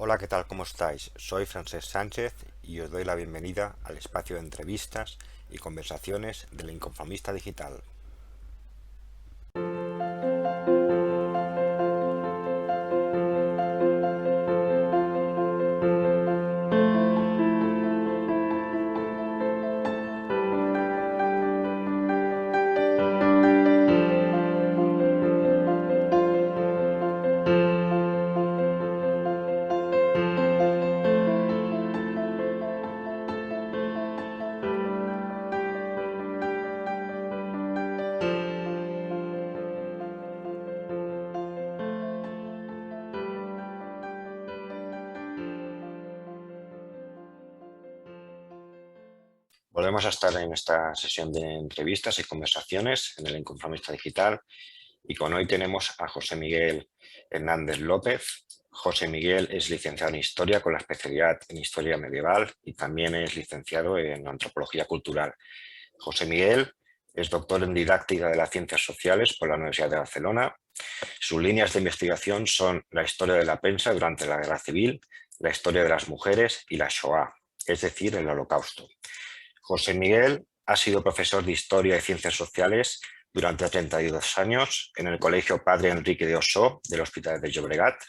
Hola, ¿qué tal? ¿Cómo estáis? Soy Francesc Sánchez y os doy la bienvenida al espacio de entrevistas y conversaciones del Inconformista Digital. Volvemos a estar en esta sesión de entrevistas y conversaciones en el Inconformista Digital y con hoy tenemos a José Miguel Hernández López. José Miguel es licenciado en Historia con la especialidad en Historia Medieval y también es licenciado en Antropología Cultural. José Miguel es doctor en Didáctica de las Ciencias Sociales por la Universidad de Barcelona. Sus líneas de investigación son la historia de la prensa durante la Guerra Civil, la historia de las mujeres y la Shoah, es decir, el Holocausto. José Miguel ha sido profesor de Historia y Ciencias Sociales durante 32 años en el Colegio Padre Enrique de Ossó del Hospital de Llobregat.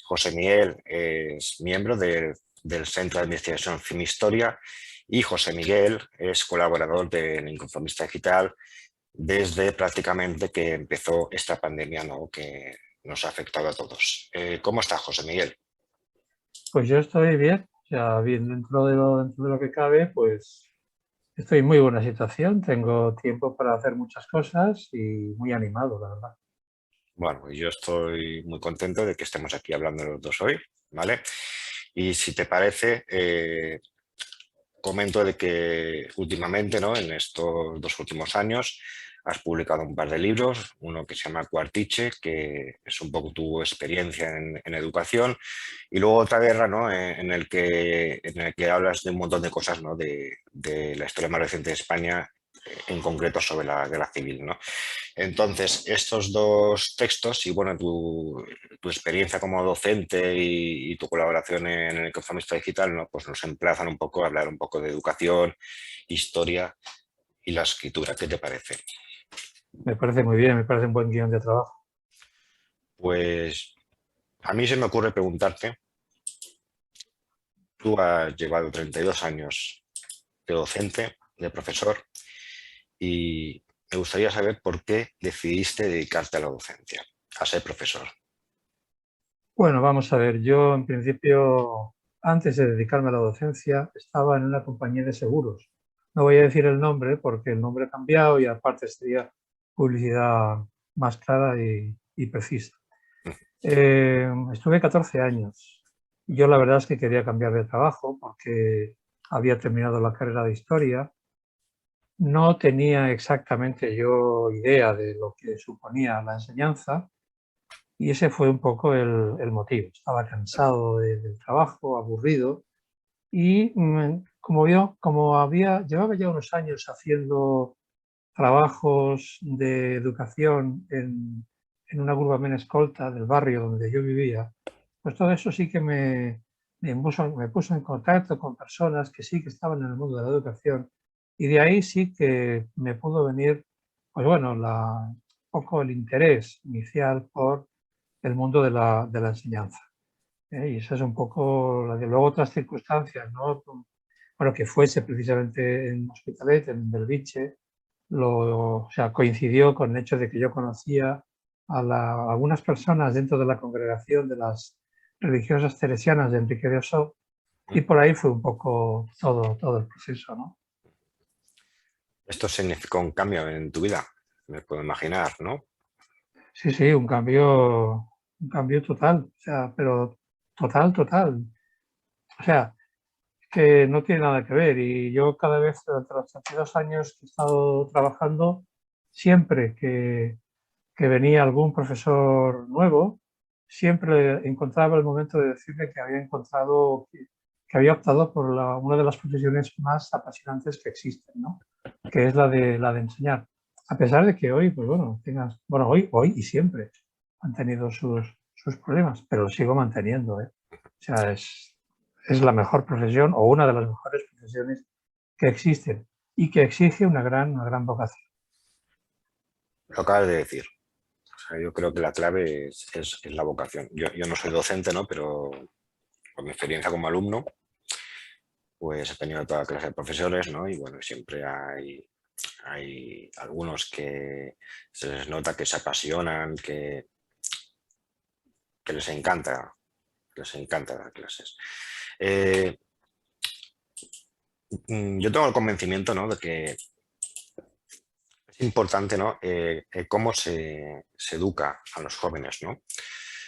José Miguel es miembro del Centro de Investigación Film Historia y José Miguel es colaborador del Inconformista Digital desde prácticamente que empezó esta pandemia, ¿no?, que nos ha afectado a todos. ¿Cómo está, José Miguel? Pues yo estoy bien, o sea, bien dentro de lo que cabe, pues estoy en muy buena situación, tengo tiempo para hacer muchas cosas y muy animado, la verdad. Bueno, yo estoy muy contento de que estemos aquí hablando los dos hoy, ¿vale? Y si te parece, comento de que últimamente, ¿no?, en estos 2 últimos años, has publicado un par de libros, uno que se llama Cuartiche, que es un poco tu experiencia en educación, y luego Otra Guerra, ¿no?, en el que hablas de un montón de cosas, ¿no?, de la historia más reciente de España, en concreto sobre la Guerra Civil, ¿no? Entonces, estos dos textos y bueno, tu experiencia como docente y tu colaboración en el Inconformista Digital, ¿no?, pues nos emplazan un poco a hablar un poco de educación, historia y la escritura. ¿Qué te parece? Me parece muy bien, me parece un buen guión de trabajo. Pues a mí se me ocurre preguntarte, tú has llevado 32 años de docente, de profesor, y me gustaría saber por qué decidiste dedicarte a la docencia, a ser profesor. Bueno, vamos a ver, yo en principio, antes de dedicarme a la docencia, estaba en una compañía de seguros. No voy a decir el nombre porque el nombre ha cambiado y aparte sería publicidad más clara y precisa. Estuve 14 años. Yo la verdad es que quería cambiar de trabajo porque había terminado la carrera de historia. No tenía exactamente yo idea de lo que suponía la enseñanza y ese fue un poco el motivo. Estaba cansado del trabajo, aburrido y llevaba ya unos años haciendo trabajos de educación en una grúa escolta del barrio donde yo vivía, pues todo eso sí que me puso en contacto con personas que sí que estaban en el mundo de la educación y de ahí sí que me pudo venir, pues bueno, un poco el interés inicial por el mundo de la enseñanza. Y esa es un poco la de luego otras circunstancias, ¿no? Bueno, que fuese precisamente en Hospitalet, en Belviche, o sea, coincidió con el hecho de que yo conocía a algunas personas dentro de la congregación de las religiosas teresianas de Enrique de Ossó y por ahí fue un poco todo el proceso, ¿no? Esto significó un cambio en tu vida, me puedo imaginar, ¿no? Sí, sí, un cambio total, o sea, pero total, total. O sea, que no tiene nada que ver y yo cada vez durante los 32 años que he estado trabajando, siempre que venía algún profesor nuevo, siempre encontraba el momento de decirle que había encontrado, que había optado por una de las profesiones más apasionantes que existen, ¿no? Que es la de enseñar. A pesar de que hoy, pues bueno, hoy y siempre han tenido sus problemas, pero lo sigo manteniendo, ¿eh? O sea, es la mejor profesión o una de las mejores profesiones que existen y que exige una gran vocación. Lo acabas de decir. O sea, yo creo que la clave es la vocación. Yo no soy docente, ¿no? Pero con mi experiencia como alumno, pues he tenido toda clase de profesores, ¿no? Y bueno, siempre hay algunos que se les nota que se apasionan, que les encanta dar clases. Yo tengo el convencimiento, ¿no? De que es importante, ¿no? Cómo se educa a los jóvenes, ¿no?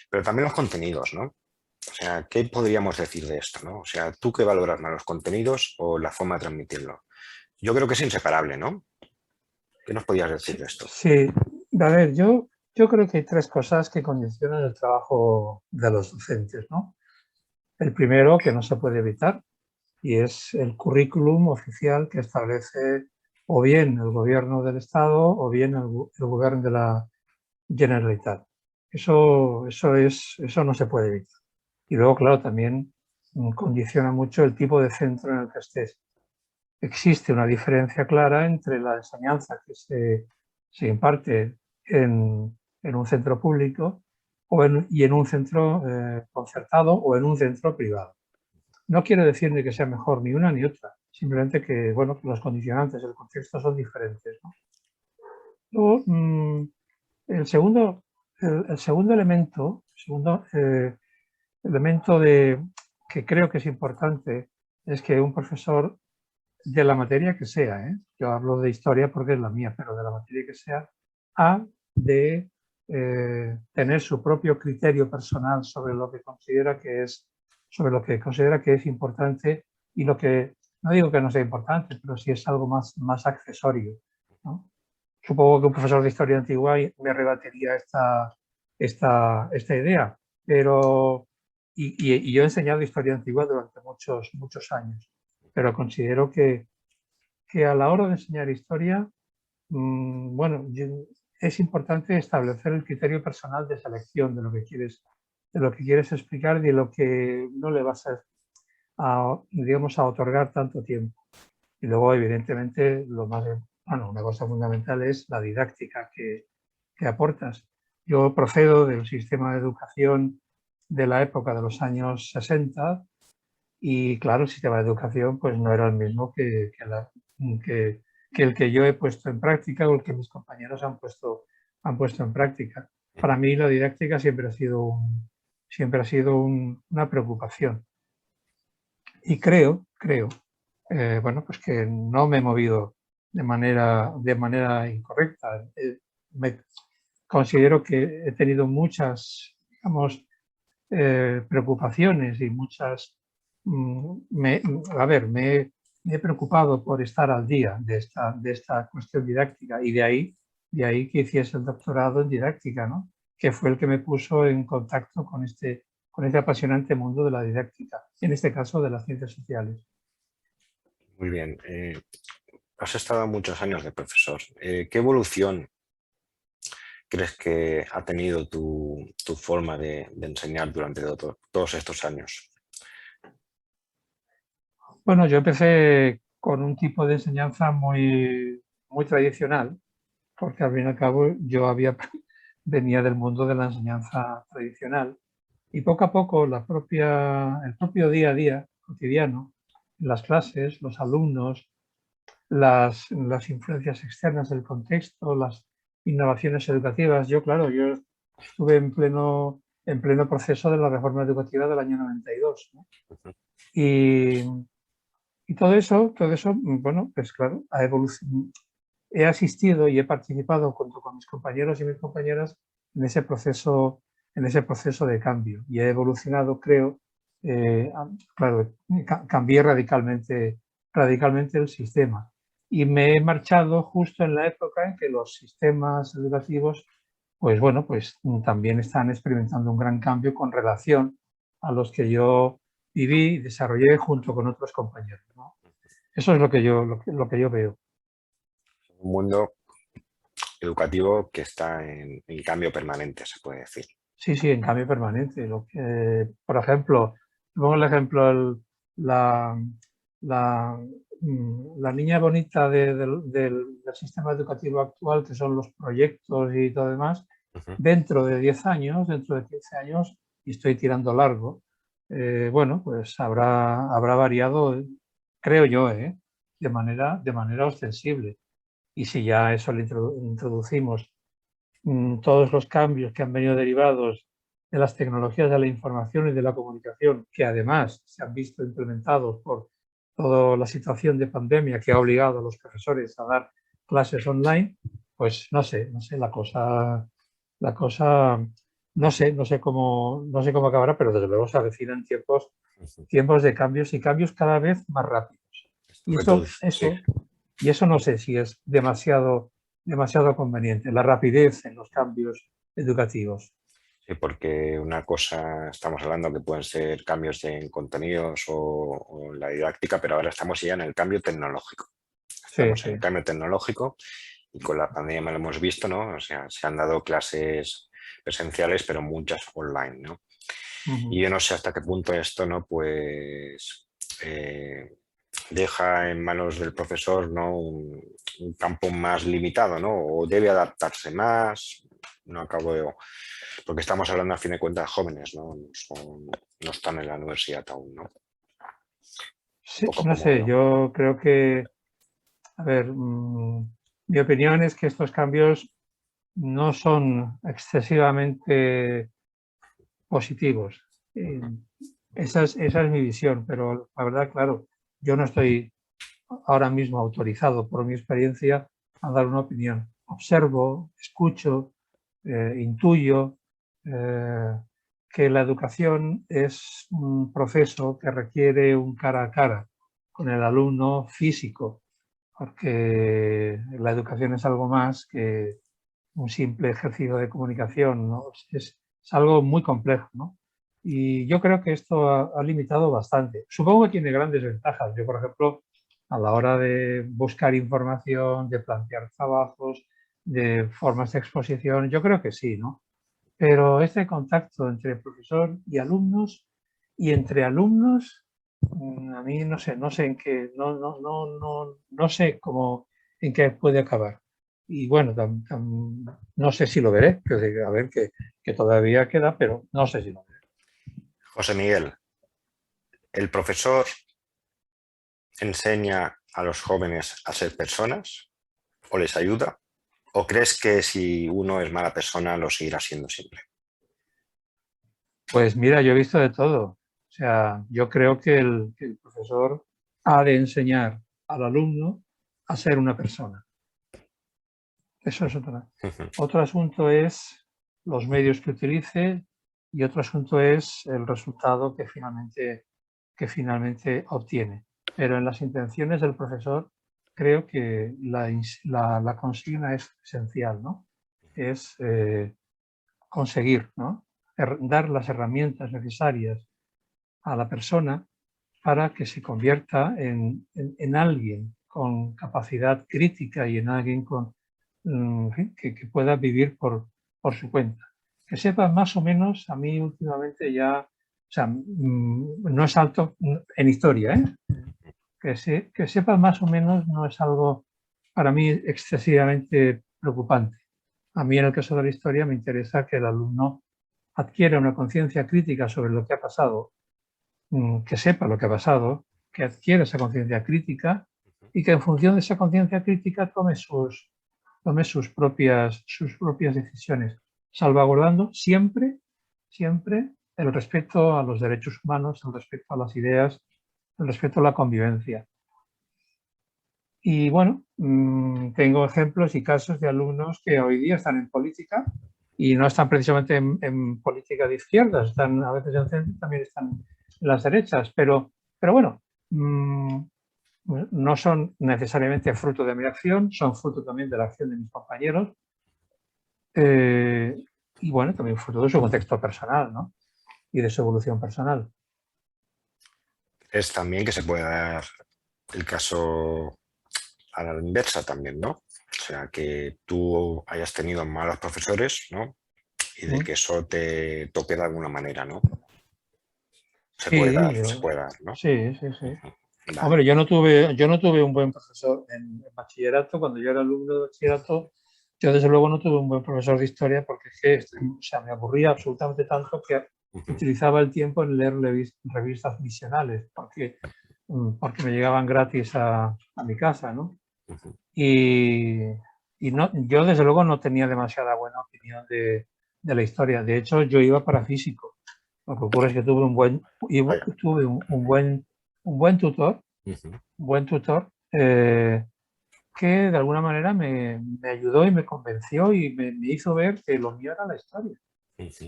Pero también los contenidos, ¿no? O sea, ¿qué podríamos decir de esto, no? O sea, ¿tú qué valoras más, los contenidos o la forma de transmitirlo? Yo creo que es inseparable, ¿no? ¿Qué nos podías decir Sí, de esto? sí. A ver, yo creo que hay tres cosas que condicionan el trabajo de los docentes, ¿no? El primero, que no se puede evitar, y es el currículum oficial que establece o bien el gobierno del Estado o bien el gobierno de la Generalitat. Eso no se puede evitar. Y luego, claro, también condiciona mucho el tipo de centro en el que estés. Existe una diferencia clara entre la enseñanza que se imparte en un centro público y en un centro concertado o en un centro privado. No quiero decir ni que sea mejor ni una ni otra, simplemente que, bueno, los condicionantes, el contexto son diferentes, ¿no? Luego, el segundo, el segundo elemento, elemento que creo que es importante es que un profesor de la materia que sea, ¿eh? Yo hablo de historia porque es la mía, pero de la materia que sea, ha de tener su propio criterio personal sobre lo que considera que es, sobre lo que considera que es importante y lo que, no digo que no sea importante, pero sí es algo más accesorio, ¿no? Supongo que un profesor de historia antigua me rebatiría esta idea, pero y yo he enseñado historia antigua durante muchos años, pero considero que a la hora de enseñar historia, bueno, es importante establecer el criterio personal de selección de lo que quieres explicar y de lo que no le vas digamos, a otorgar tanto tiempo. Y luego, evidentemente, bueno, una cosa fundamental es la didáctica que aportas. Yo procedo del sistema de educación de la época de los años 60 y, claro, el sistema de educación pues, no era el mismo que, que el que yo he puesto en práctica o el que mis compañeros han puesto en práctica. Para mí la didáctica siempre ha sido una preocupación. Y creo bueno, pues que no me he movido de manera incorrecta. Me considero que he tenido muchas, digamos, preocupaciones y muchas... me he preocupado por estar al día de esta cuestión didáctica y de ahí que hiciese el doctorado en didáctica, ¿no? Que fue el que me puso en contacto con este apasionante mundo de la didáctica, en este caso de las ciencias sociales. Muy bien. Has estado muchos años de profesor. ¿Qué evolución crees que ha tenido tu forma de enseñar durante todos estos años? Bueno, yo empecé con un tipo de enseñanza muy tradicional, porque al fin y al cabo venía del mundo de la enseñanza tradicional y poco a poco el propio día a día cotidiano, las clases, los alumnos, las influencias externas del contexto, las innovaciones educativas. Yo estuve en pleno proceso de la reforma educativa del año 92, ¿no? Y, y todo eso, bueno, pues claro, he asistido y he participado junto con mis compañeros y mis compañeras en ese proceso de cambio y he evolucionado, creo, claro, cambié radicalmente el sistema y me he marchado justo en la época en que los sistemas educativos, pues bueno, pues también están experimentando un gran cambio con relación a los que yo viví y desarrollé junto con otros compañeros, ¿no? Eso es lo que yo veo. Un mundo educativo que está en cambio permanente, se puede decir. Sí, sí, en cambio permanente. Por ejemplo, pongo el ejemplo, la, la, la niña bonita del sistema educativo actual, que son los proyectos y todo demás, dentro de 10 años, dentro de 15 años, y estoy tirando largo, bueno, pues habrá variado, creo yo, de manera ostensible. Y si ya eso le introducimos todos los cambios que han venido derivados de las tecnologías de la información y de la comunicación, que además se han visto implementados por toda la situación de pandemia que ha obligado a los profesores a dar clases online, pues no sé, la cosa no sé cómo acabará, pero desde luego se avecinan tiempos de cambios y cambios cada vez más rápidos. Y Sí. eso no sé si es demasiado conveniente, la rapidez en los cambios educativos. Sí, porque una cosa, estamos hablando que pueden ser cambios en contenidos o en la didáctica, pero ahora estamos ya en el cambio tecnológico. Estamos en el cambio tecnológico y con la pandemia lo hemos visto, ¿no? O sea, se han dado clases presenciales, pero muchas online, ¿no? Y yo no sé hasta qué punto esto, ¿no? Pues deja en manos del profesor, ¿no? un campo más limitado, ¿no? O debe adaptarse más, no acabo de... Porque estamos hablando a fin de cuentas de jóvenes, ¿no? No están en la universidad aún, ¿no? Sí, no sé, yo creo que, a ver, mi opinión es que estos cambios no son excesivamente positivos. Esa es mi visión, pero la verdad, claro, yo no estoy ahora mismo autorizado por mi experiencia a dar una opinión. Observo, escucho, intuyo que la educación es un proceso que requiere un cara a cara con el alumno físico, porque la educación es algo más que un simple ejercicio de comunicación, ¿no? Es algo muy complejo, ¿no? Y yo creo que esto ha limitado bastante. Supongo que tiene grandes ventajas. Yo, por ejemplo, a la hora de buscar información, de plantear trabajos, de formas de exposición, yo creo que sí, ¿no? Pero este contacto entre profesor y entre alumnos, a mí no sé en qué, no sé cómo, en qué puede acabar. Y bueno, no sé si lo veré, a ver que todavía queda, pero no sé si lo veré. José Miguel, ¿el profesor enseña a los jóvenes a ser personas o les ayuda? ¿O crees que si uno es mala persona lo seguirá siendo siempre? Pues mira, yo he visto de todo. O sea, yo creo que el profesor ha de enseñar al alumno a ser una persona. Eso es otra. Otro asunto es los medios que utilice y otro asunto es el resultado que finalmente obtiene. Pero en las intenciones del profesor creo que la consigna es esencial, ¿no? Es conseguir, ¿no? Dar las herramientas necesarias a la persona para que se convierta en alguien con capacidad crítica y en alguien que pueda vivir por su cuenta. Que sepa más o menos, a mí últimamente ya, o sea, no es alto en historia, que sepa más o menos no es algo para mí excesivamente preocupante. A mí en el caso de la historia me interesa que el alumno adquiera una conciencia crítica sobre lo que ha pasado, que sepa lo que ha pasado, que adquiera esa conciencia crítica y que en función de esa conciencia crítica tome sus propias decisiones, salvaguardando siempre el respeto a los derechos humanos, el respeto a las ideas, el respeto a la convivencia. Y bueno, tengo ejemplos y casos de alumnos que hoy día están en política y no están precisamente en política de izquierdas, están a veces en el centro, también están en las derechas, pero bueno, no son necesariamente fruto de mi acción, son fruto también de la acción de mis compañeros y bueno, también fruto de su contexto personal, ¿no? Y de su evolución personal. Es también que se puede dar el caso a la inversa también, ¿no? O sea, que tú hayas tenido malos profesores, ¿no? Y de que eso te toque de alguna manera, ¿no? Sí, se puede dar, ¿no? sí, sí, sí. Vale. Hombre, yo no tuve un buen profesor en bachillerato. Cuando yo era alumno de bachillerato, yo desde luego no tuve un buen profesor de historia porque es que, o sea, me aburría absolutamente tanto que utilizaba el tiempo en leer revistas misionales porque me llegaban gratis a mi casa, ¿no? Y, y no, yo desde luego no tenía demasiada buena opinión de la historia. De hecho, yo iba para físico. Lo que ocurre es que tuve un buen tutor, que de alguna manera me ayudó y me convenció y me hizo ver que lo mío era la historia.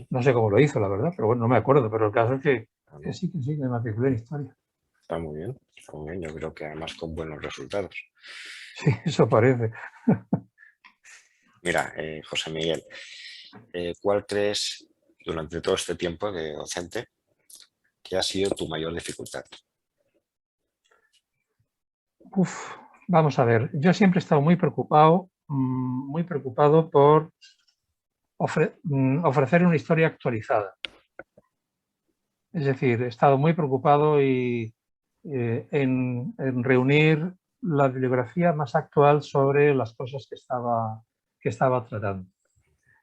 No sé cómo lo hizo, la verdad, pero bueno, no me acuerdo. Pero el caso es que sí, me matriculé en historia. Está muy bien, está muy bien. Yo creo que además con buenos resultados. Sí, eso parece. Mira, José Miguel, ¿cuál crees durante todo este tiempo de docente que ha sido tu mayor dificultad? Uf, vamos a ver, yo siempre he estado muy preocupado por ofrecer una historia actualizada. Es decir, he estado muy preocupado en reunir la bibliografía más actual sobre las cosas que estaba tratando.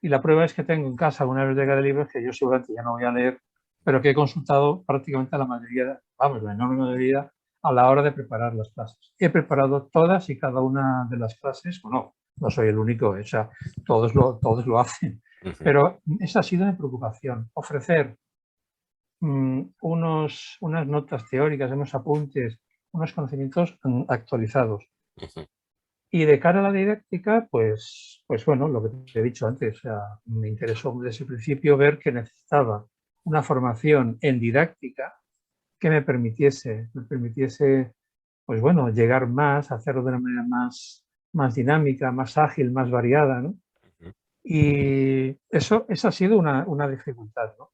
Y la prueba es que tengo en casa una biblioteca de libros que yo seguramente ya no voy a leer, pero que he consultado prácticamente la mayoría, vamos, la enorme mayoría, a la hora de preparar las clases. He preparado todas y cada una de las clases, bueno, no soy el único, o sea, todos lo hacen, pero esa ha sido mi preocupación, ofrecer unas notas teóricas, unos apuntes, unos conocimientos actualizados. Y de cara a la didáctica, pues bueno, lo que te he dicho antes, o sea, me interesó desde el principio ver que necesitaba una formación en didáctica que me permitiese, pues bueno, llegar más, hacerlo de una manera más dinámica, más ágil, más variada, ¿no? Y esa ha sido una dificultad, ¿no?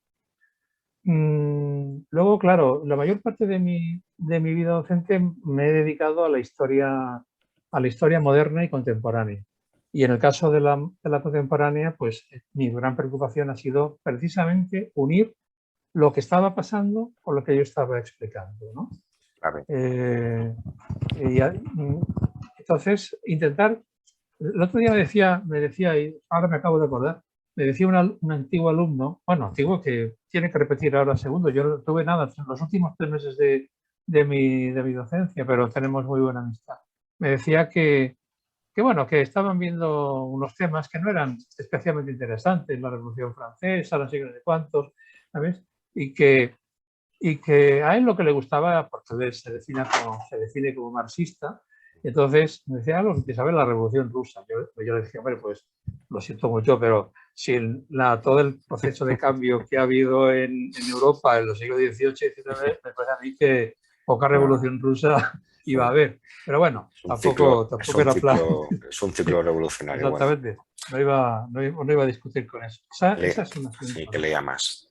Luego, claro, la mayor parte de mi vida docente me he dedicado a la historia moderna y contemporánea. Y en el caso de la contemporánea, pues mi gran preocupación ha sido precisamente unir lo que estaba pasando con lo que yo estaba explicando, ¿no? Entonces, intentar. El otro día me decía, y ahora me acabo de acordar, me decía un antiguo alumno, bueno, antiguo que tiene que repetir ahora segundo. Yo no tuve nada en los últimos 3 meses de mi docencia, pero tenemos muy buena amistad. Me decía que bueno, que estaban viendo unos temas que no eran especialmente interesantes, la Revolución Francesa, no sé qué, no sé cuántos, ¿sabes? Y que a él lo que le gustaba, porque él se define como marxista, entonces me decía, lo que te sabe la Revolución Rusa. Yo le decía, hombre, pues lo siento mucho, pero si todo el proceso de cambio que ha habido en Europa en los siglos XVIII y XIX, me parece a mí que poca Revolución Rusa iba a haber. Pero bueno, tampoco era plan. Es un ciclo revolucionario. Exactamente. Bueno. No iba a discutir con eso. Esa es una asunto. Sí, que lea más.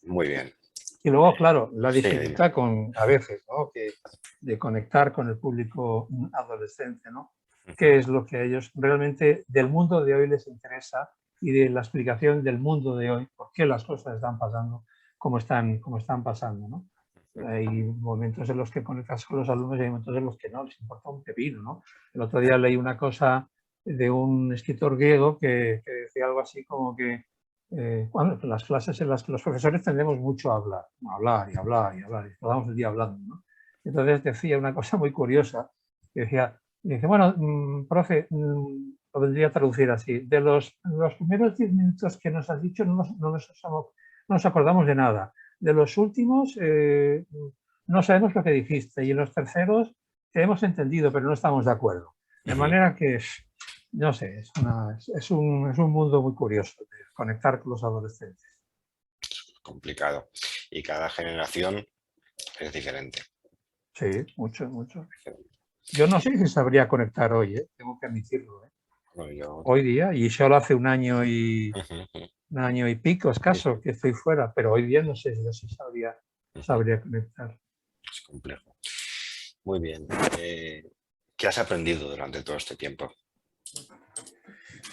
Muy bien. Y luego, claro, la dificultad a veces, ¿no? de conectar con el público adolescente, ¿no? ¿Qué es lo que a ellos realmente del mundo de hoy les interesa y de la explicación del mundo de hoy, por qué las cosas están pasando como están pasando, ¿no? Hay momentos en los que conectas con los alumnos y hay momentos en los que no, les importa un pepino, ¿no? El otro día leí una cosa de un escritor griego que decía algo así como que bueno, las clases en las que los profesores tendemos mucho a hablar y hablar, y pasamos el día hablando, ¿no? Entonces decía una cosa muy curiosa, que dice, bueno, profe, lo vendría a traducir así, de los primeros 10 minutos que nos has dicho no nos acordamos de nada. De los últimos no sabemos lo que dijiste y en los terceros te hemos entendido, pero no estamos de acuerdo. De manera que, no sé, es un mundo muy curioso de conectar con los adolescentes. Complicado. Y cada generación es diferente. Sí, mucho, mucho. Yo no sé si sabría conectar hoy, tengo que admitirlo. Bueno, hoy día, y solo hace un año y pico escaso que estoy fuera, pero hoy día no sé si sabría conectar. Es complejo. Muy bien. ¿Qué has aprendido durante todo este tiempo?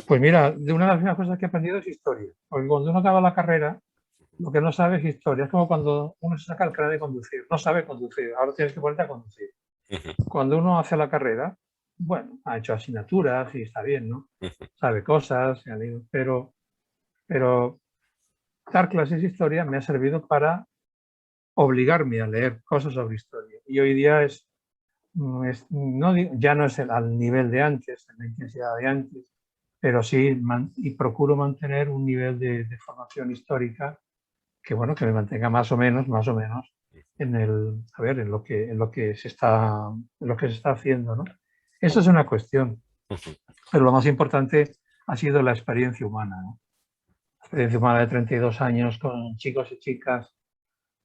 Pues mira, de una de las cosas que he aprendido es historia. Porque cuando uno acaba la carrera, lo que no sabe es historia. Es como cuando uno se saca el carnet de conducir, no sabe conducir, ahora tienes que ponerte a conducir. Cuando uno hace la carrera, bueno, ha hecho asignaturas y está bien, ¿no? Sabe cosas, se ha leído, pero dar clases de historia me ha servido para obligarme a leer cosas sobre historia. Y hoy día ya no es al nivel de antes, en la intensidad de antes, pero sí y procuro mantener un nivel de formación histórica que, bueno, que me mantenga más o menos en lo que se está haciendo, ¿no? Eso es una cuestión, pero lo más importante ha sido la experiencia humana, ¿no? La experiencia humana de 32 años con chicos y chicas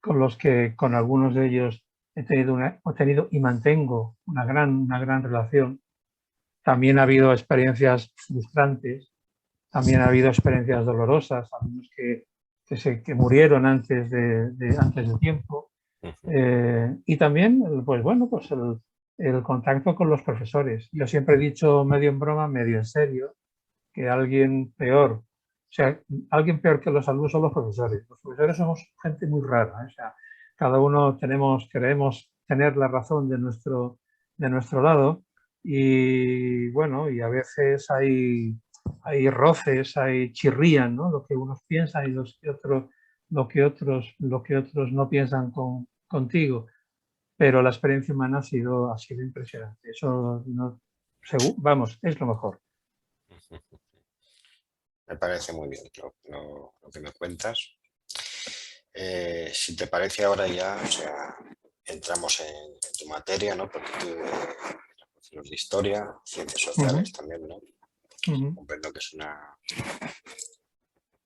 con algunos de ellos he tenido y mantengo una gran relación. También ha habido experiencias frustrantes, también ha habido experiencias dolorosas, algunos que murieron antes de tiempo. Y también, pues bueno, pues el contacto con los profesores. Yo siempre he dicho, medio en broma, medio en serio, que alguien peor que los alumnos son los profesores. Los profesores somos gente muy rara, ¿eh? O sea, cada uno queremos tener la razón de nuestro lado y bueno, y a veces hay roces, chirrían, ¿no? Lo que unos piensan y lo que otros no piensan contigo. Pero la experiencia humana ha sido impresionante. Eso no, vamos, es lo mejor. Me parece muy bien lo que me cuentas. Si te parece ahora ya, o sea, entramos en tu materia, ¿no? Porque tú los de historia, ciencias sociales también, ¿no? Comprendo que es una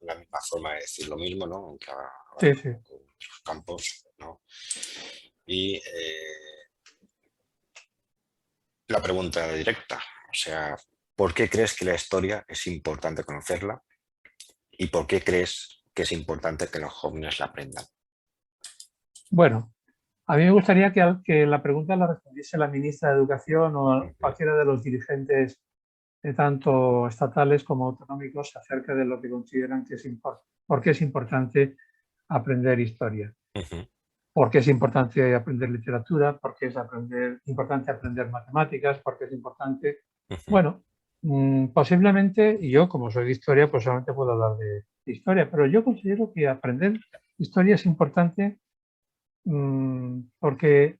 misma forma de decir lo mismo, ¿no? Aunque sí, sí. otros campos, ¿no? Y la pregunta directa, o sea, ¿por qué crees que la historia es importante conocerla? ¿Y por qué crees que es importante que los jóvenes la aprendan? Bueno, a mí me gustaría que la pregunta la respondiese la ministra de Educación o cualquiera de los dirigentes tanto estatales como autonómicos acerca de lo que consideran que por qué es importante aprender historia. ¿Por qué es importante aprender literatura? ¿Por qué es importante aprender matemáticas? ¿Por qué es importante? Bueno, posiblemente, y yo como soy de historia, pues solamente puedo hablar de historia, pero yo considero que aprender historia es importante porque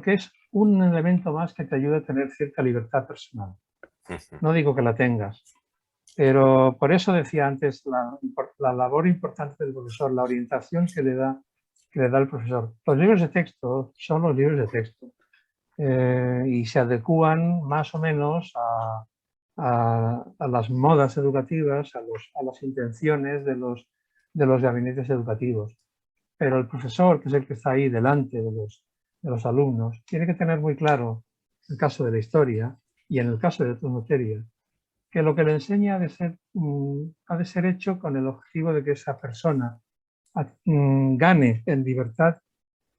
es un elemento más que te ayuda a tener cierta libertad personal. No digo que la tengas, pero por eso decía antes la labor importante del profesor, la orientación que le da el profesor. Los libros de texto son los libros de texto y se adecúan más o menos a las modas educativas, a las intenciones de los gabinetes educativos. Pero el profesor, que es el que está ahí delante de los alumnos, tiene que tener muy claro, en el caso de la historia y en el caso de otras materias, que lo que le enseña ha de ser hecho con el objetivo de que esa persona gane en libertad,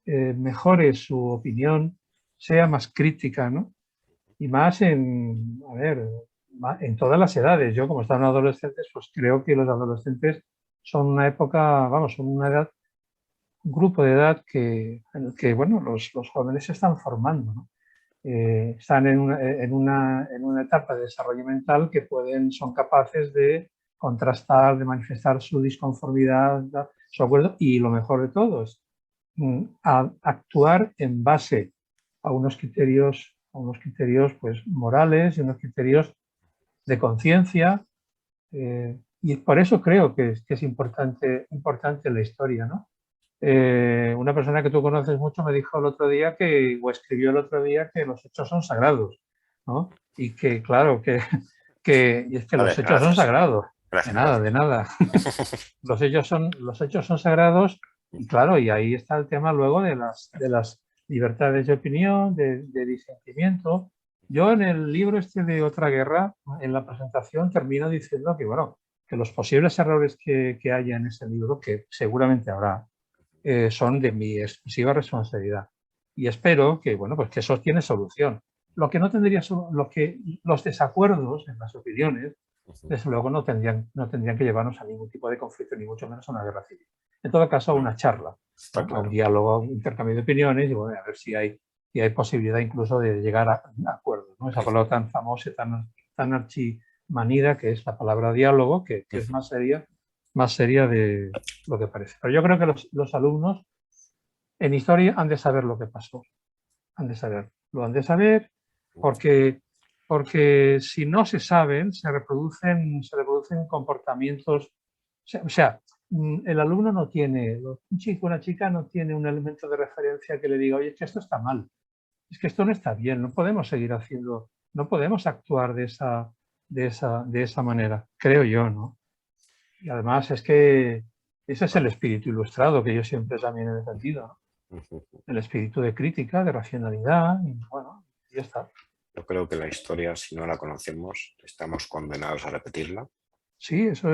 mejore su opinión, sea más crítica, ¿no? Y más en todas las edades. Yo, como están adolescentes, pues creo que los adolescentes son una época, son una edad, un grupo de edad en el que, bueno, los jóvenes se están formando, ¿no? Están en una etapa de desarrollo mental que son capaces de contrastar, de manifestar su disconformidad, su acuerdo, y lo mejor de todo es actuar en base a unos criterios pues, morales y unos criterios de conciencia. Y por eso creo que es importante la historia, ¿no? Una persona que tú conoces mucho me dijo el otro día o escribió el otro día que los hechos son sagrados, ¿no? Y que, claro, y es que los hechos son sagrados. Gracias, de nada. Los hechos son sagrados y, claro, y ahí está el tema luego de las libertades de opinión, de disentimiento. Yo en el libro de Otra Guerra, en la presentación, termino diciendo que, bueno, que los posibles errores que haya en ese libro, que seguramente habrá, son de mi exclusiva responsabilidad. Y espero que, bueno, pues que eso tiene solución. Lo que no tendría los desacuerdos en las opiniones desde luego no tendrían que llevarnos a ningún tipo de conflicto, ni mucho menos a una guerra civil. En todo caso, a No, una charla, está ¿no? A un claro. diálogo, a un intercambio de opiniones y bueno, a ver si hay posibilidad incluso de llegar a acuerdos, ¿no? Esa palabra tan famosa, tan archimanida que es la palabra diálogo, que es más seria de lo que parece. Pero yo creo que los alumnos en historia han de saber lo que pasó, han de saber, lo han de saber porque, si no se saben, se reproducen comportamientos, o sea, el alumno no tiene, un chico, una chica no tiene un elemento de referencia que le diga, oye, es que esto está mal, es que esto no está bien, no podemos seguir haciendo, no podemos actuar de esa manera, creo yo, ¿no? Y además es que ese es el espíritu ilustrado que yo siempre también he defendido, ¿no? El espíritu de crítica, de racionalidad, y bueno, ya está. Yo creo que la historia, si no la conocemos, estamos condenados a repetirla. Sí, ¿No?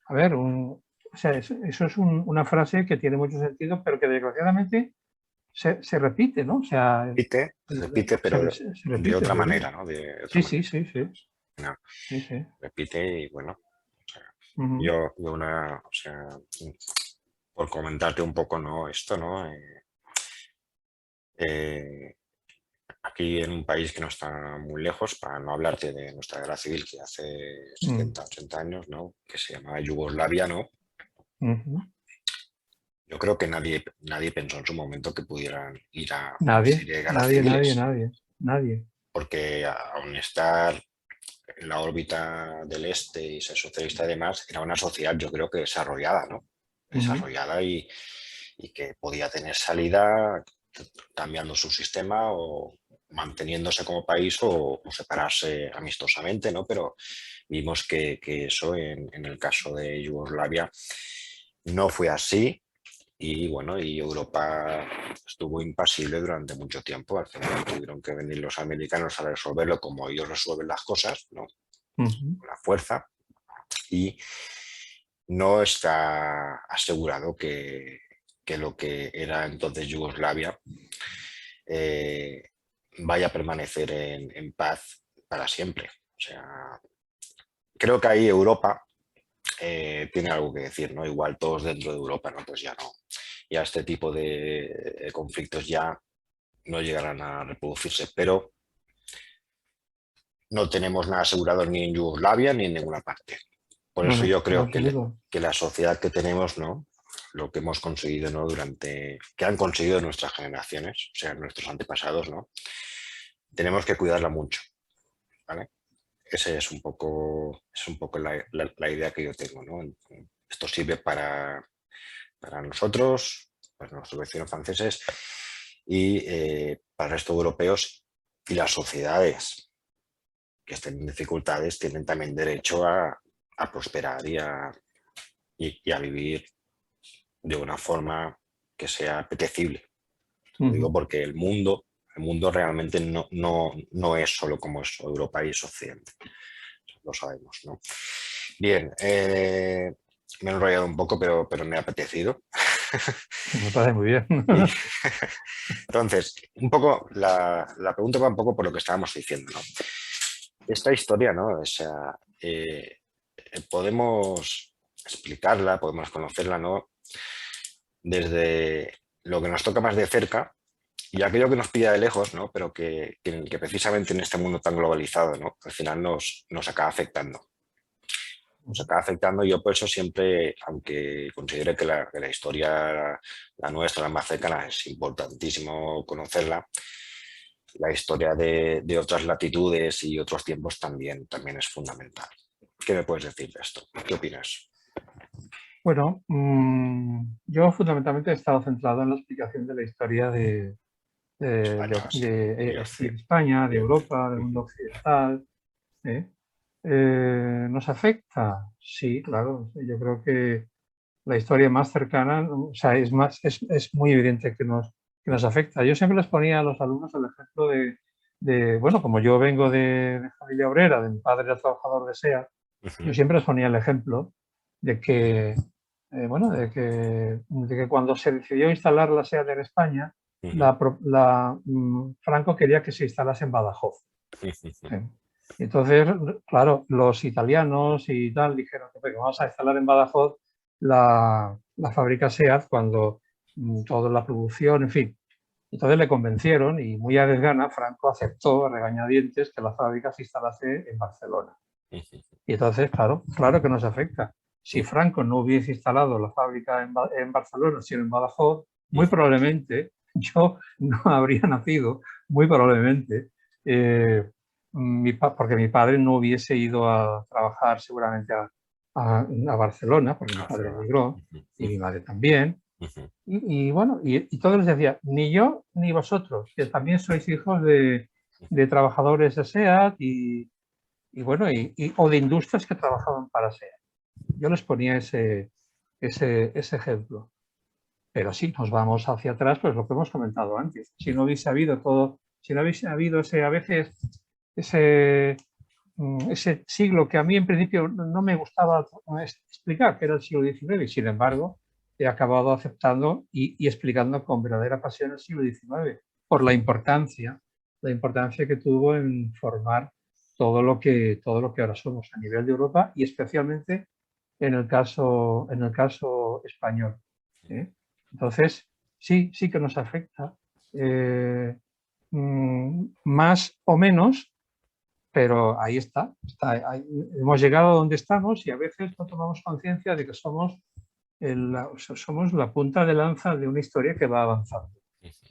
a ver, o sea, eso es una frase que tiene mucho sentido, pero que desgraciadamente se repite, ¿no? O sea, Se repite, pero se de repite, otra se repite. manera, ¿no? De otra Sí, sí, manera. sí, sí, No, sí, sí. repite y bueno, o sea, Ujú, o sea, por comentarte un poco, ¿no? Esto, ¿no? Eh, aquí en un país que no está muy lejos, para no hablarte de nuestra guerra civil que hace mm, 70, 80 años, ¿no? Que se llamaba Yugoslavia, ¿no? ujú. Yo creo que nadie pensó en su momento que pudieran ir a una Nadie, serie de guerras nadie, nadie, civiles, nadie, nadie. porque aun estar en la órbita del este y ser socialista y demás, era una sociedad yo creo que desarrollada, ¿no? Ujú, Desarrollada y que podía tener salida cambiando su sistema o manteniéndose como país o separarse amistosamente, ¿no? Pero vimos que eso en el caso de Yugoslavia no fue así y bueno, y Europa estuvo impasible durante mucho tiempo. Al final tuvieron que venir los americanos a resolverlo como ellos resuelven las cosas, ¿no? ujú, Con la fuerza y no está asegurado que lo que era entonces Yugoslavia eh, vaya a permanecer en paz para siempre. O sea, creo que ahí Europa tiene algo que decir, ¿no? Igual todos dentro de Europa, ¿no? Pues ya no. Ya este tipo de conflictos ya no llegarán a reproducirse, pero no tenemos nada asegurado ni en Yugoslavia ni en ninguna parte. Por no, eso no, yo en creo absoluto. que la sociedad que tenemos, ¿no? Lo que hemos conseguido, ¿no? Que han conseguido nuestras generaciones, o sea, nuestros antepasados, ¿no? Tenemos que cuidarla mucho, ¿vale? Esa es un poco la idea que yo tengo, ¿no? Esto sirve para nosotros, para nuestros vecinos franceses y para el resto de europeos y las sociedades que estén en dificultades tienen también derecho a prosperar y a vivir de una forma que sea apetecible. Lo digo Ujú. porque el mundo realmente no es solo como es Europa y es Occidente. Lo sabemos, ¿no? Bien, me he enrollado un poco, pero me ha apetecido. Me parece muy bien. Y, entonces, un poco, la pregunta va un poco por lo que estábamos diciendo, ¿no? Esta historia, ¿no? O sea, podemos explicarla, podemos conocerla, ¿no? Desde lo que nos toca más de cerca y aquello que nos pilla de lejos, ¿no? Pero que precisamente en este mundo tan globalizado, ¿no? Al final nos acaba afectando. Nos acaba afectando y yo por eso siempre, aunque considere que la historia, la nuestra, la más cercana, es importantísimo conocerla, la historia de otras latitudes y otros tiempos también es fundamental. ¿Qué me puedes decir de esto? ¿Qué opinas? Bueno, yo fundamentalmente he estado centrado en la explicación de la historia España, sí. sí, de España, de Europa, del mundo occidental. ¿Eh? ¿Nos afecta? Sí, claro. Yo creo que la historia más cercana, o sea, es muy evidente que nos afecta. Yo siempre les ponía a los alumnos el ejemplo bueno, como yo vengo de familia obrera, de mi padre era trabajador de SEA, yo siempre les ponía el ejemplo de que, bueno, de que cuando se decidió instalar la SEAT en España, Franco quería que se instalase en Badajoz. Entonces, claro, los italianos y tal dijeron que vamos a instalar en Badajoz la fábrica SEAT cuando toda la producción, en fin. Entonces le convencieron y muy a desgana Franco aceptó a regañadientes que la fábrica se instalase en Barcelona. Y entonces, claro que nos afecta. Si Franco no hubiese instalado la fábrica en Barcelona, sino en Badajoz, muy probablemente yo no habría nacido, muy probablemente, porque mi padre no hubiese ido a trabajar seguramente a Barcelona, porque mi padre emigró, y mi madre también. Y bueno, y todos les decía, ni yo ni vosotros, que también sois hijos de trabajadores de SEAT y bueno, o de industrias que trabajaban para SEAT. Yo les ponía ese ejemplo. Pero sí, nos vamos hacia atrás, pues lo que hemos comentado antes. Si no hubiese habido todo, si no hubiese habido a veces ese siglo que a mí en principio no me gustaba explicar, que era el siglo XIX, y sin embargo he acabado aceptando y explicando con verdadera pasión el siglo XIX, por la importancia que tuvo en formar todo lo que ahora somos a nivel de Europa y especialmente en el caso español. Entonces, sí que nos afecta, más o menos, pero ahí está. Hemos llegado a donde estamos y a veces no tomamos conciencia de que somos la punta de lanza de una historia que va avanzando,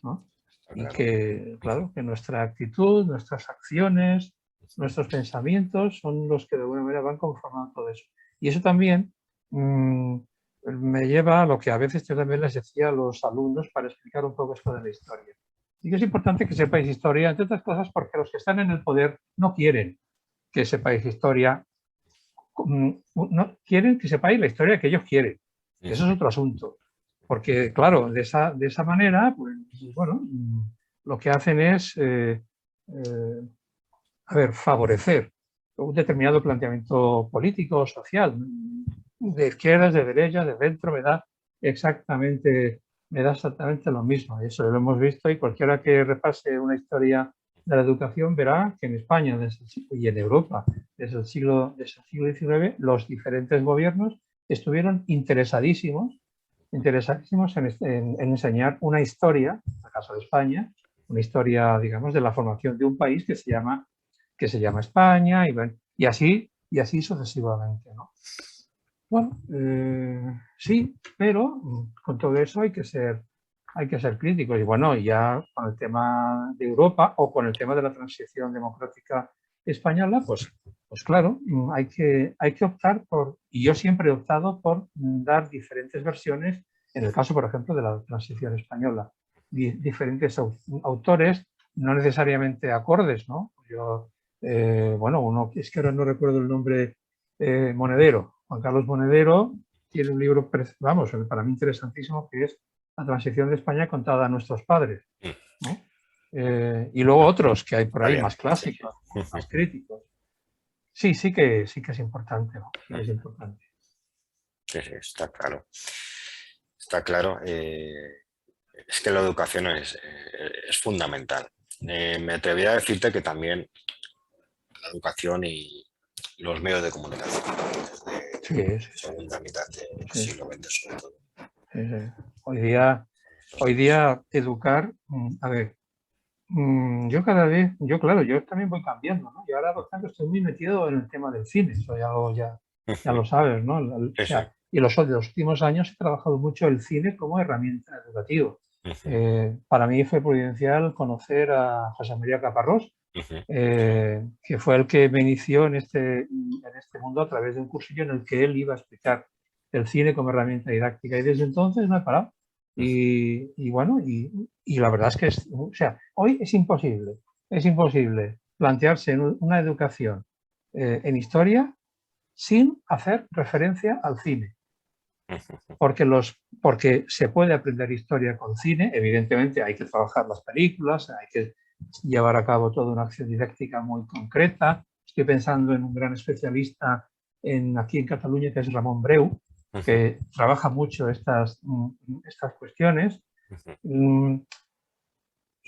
¿no? Y que, claro, que nuestra actitud, nuestras acciones, nuestros pensamientos son los que de alguna manera van conformando todo eso. Y eso también me lleva a lo que a veces yo también les decía a los alumnos para explicar un poco esto de la historia. Y que es importante que sepáis historia, entre otras cosas, porque los que están en el poder no quieren que sepáis historia, no quieren que sepáis la historia que ellos quieren. Eso es otro asunto. Porque, claro, de esa manera, pues, bueno, lo que hacen es, favorecer un determinado planteamiento político o social, de izquierdas, de derechas, de centro, me da exactamente lo mismo. Eso lo hemos visto y cualquiera que repase una historia de la educación verá que en España y en Europa desde el siglo XIX los diferentes gobiernos estuvieron interesadísimos en enseñar una historia, en el caso de España, una historia, digamos, de la formación de un país que se llama España y así sucesivamente, ¿no? Bueno, sí, pero con todo eso hay que ser críticos. Y bueno, ya con el tema de Europa o con el tema de la transición democrática española, pues claro, hay que optar por, y yo siempre he optado por dar diferentes versiones, en el caso, por ejemplo, de la transición española, diferentes autores, no necesariamente acordes, ¿no? Yo, bueno, uno, es que ahora no recuerdo el nombre, Monedero, Juan Carlos Monedero, tiene un libro, vamos, para mí interesantísimo, que es La transición de España contada a nuestros padres, ¿no? Y luego otros que hay por ahí más clásicos, más críticos. Sí que es importante, ¿no? Sí que es importante. Sí, está claro. Está claro. Es que la educación es fundamental. Me atrevería a decirte que también la educación y los medios de comunicación desde segunda mitad del siglo XX sobre todo. Hoy día educar, a ver, yo cada vez, claro, yo también voy cambiando, ¿no? Y ahora, por ejemplo, estoy muy metido en el tema del cine, eso ya lo sabes, ¿no? O sea, y los últimos años he trabajado mucho el cine como herramienta educativa. Para mí fue providencial conocer a José María Caparrós, que fue el que me inició en este mundo a través de un cursillo en el que él iba a explicar el cine como herramienta didáctica. Y desde entonces no he parado. Y bueno, y la verdad es que o sea, hoy es imposible plantearse una educación en historia sin hacer referencia al cine. Porque se puede aprender historia con cine, evidentemente hay que trabajar las películas, hay que llevar a cabo toda una acción didáctica muy concreta. Estoy pensando en un gran especialista aquí en Cataluña, que es Ramón Breu, que trabaja mucho estas cuestiones.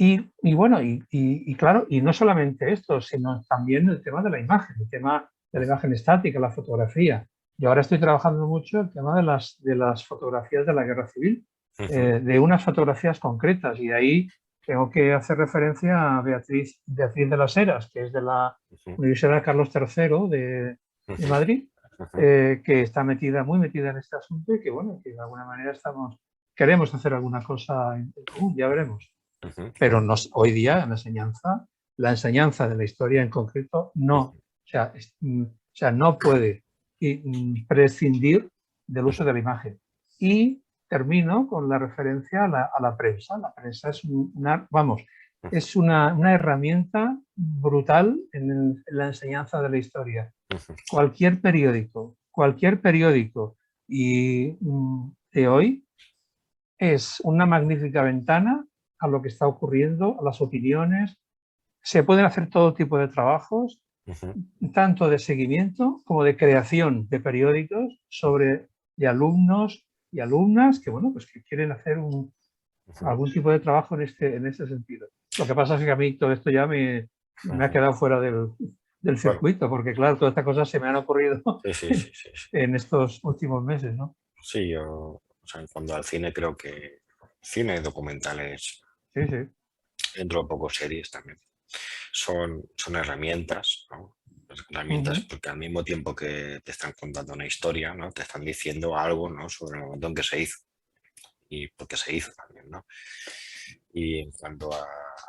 Y bueno, y claro, y no solamente esto, sino también el tema de la imagen, el tema de la imagen estática, la fotografía. Yo ahora estoy trabajando mucho el tema de las fotografías de la guerra civil, de unas fotografías concretas, y ahí tengo que hacer referencia a Beatriz de las Heras, que es de la Universidad Carlos III de Madrid, que está muy metida en este asunto y que, bueno, que de alguna manera queremos hacer alguna cosa en común, ya veremos. Pero hoy día la enseñanza de la historia en concreto no, o sea, no puede prescindir del uso de la imagen. Y termino con la referencia a la prensa. La prensa es es una herramienta brutal en la enseñanza de la historia. Cualquier periódico y de hoy es una magnífica ventana a lo que está ocurriendo, a las opiniones. Se pueden hacer todo tipo de trabajos, tanto de seguimiento como de creación de periódicos de alumnos y alumnas que, bueno, pues que quieren hacer algún tipo de trabajo en este sentido. Lo que pasa es que a mí todo esto ya me ha quedado fuera del circuito, porque claro, todas estas cosas se me han ocurrido en estos últimos meses, ¿no? Sí, yo, o sea, en cuanto al cine, creo que cine, documentales, Sí, sí. dentro de poco series también, son herramientas, ¿no? Herramientas porque al mismo tiempo que te están contando una historia, ¿no? Te están diciendo algo, ¿no? Sobre el momento en que se hizo y por qué se hizo también, ¿no? Y en cuanto a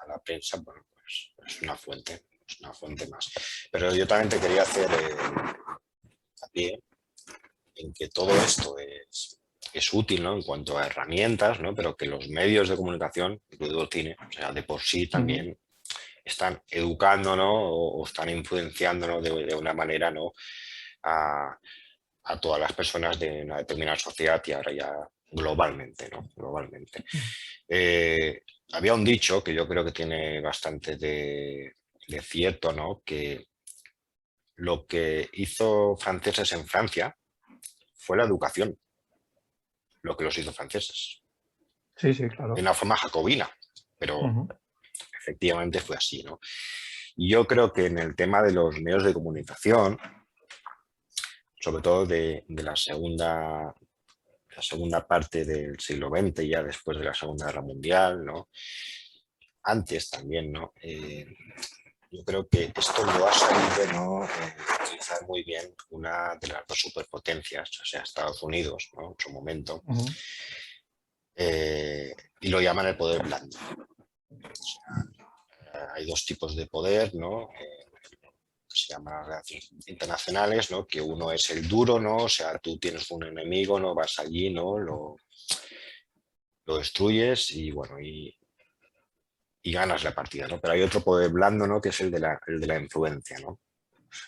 la prensa, bueno, pues es una fuente más. Pero yo también te quería hacer hincapié en que todo esto es útil, ¿no? En cuanto a herramientas, ¿no? Pero que los medios de comunicación, incluido el cine, o sea, de por sí también están educando, ¿no? O están influenciando, ¿no? De una manera, ¿no? A todas las personas de una determinada sociedad y ahora ya globalmente, ¿no? Globalmente. Había un dicho que yo creo que tiene bastante de cierto, ¿no? Que lo que hizo franceses en Francia fue la educación, lo que los hizo franceses. Sí, sí, De claro. una forma jacobina, pero efectivamente fue así, ¿no? Y yo creo que en el tema de los medios de comunicación, sobre todo de la segunda parte del siglo XX, ya después de la Segunda Guerra Mundial, ¿no? Antes también, ¿no? Yo creo que esto lo ha sabido, ¿no? Utilizar muy bien una de las dos superpotencias, o sea, Estados Unidos, ¿no? En su momento, y lo llaman el poder blando. O sea, hay dos tipos de poder, ¿no? Se llaman las relaciones internacionales, ¿no? Que uno es el duro, ¿no? O sea, tú tienes un enemigo, no vas allí, ¿no? Lo destruyes y bueno, y ganas la partida, ¿no? Pero hay otro poder blando, ¿no? Que es el de la influencia, ¿no?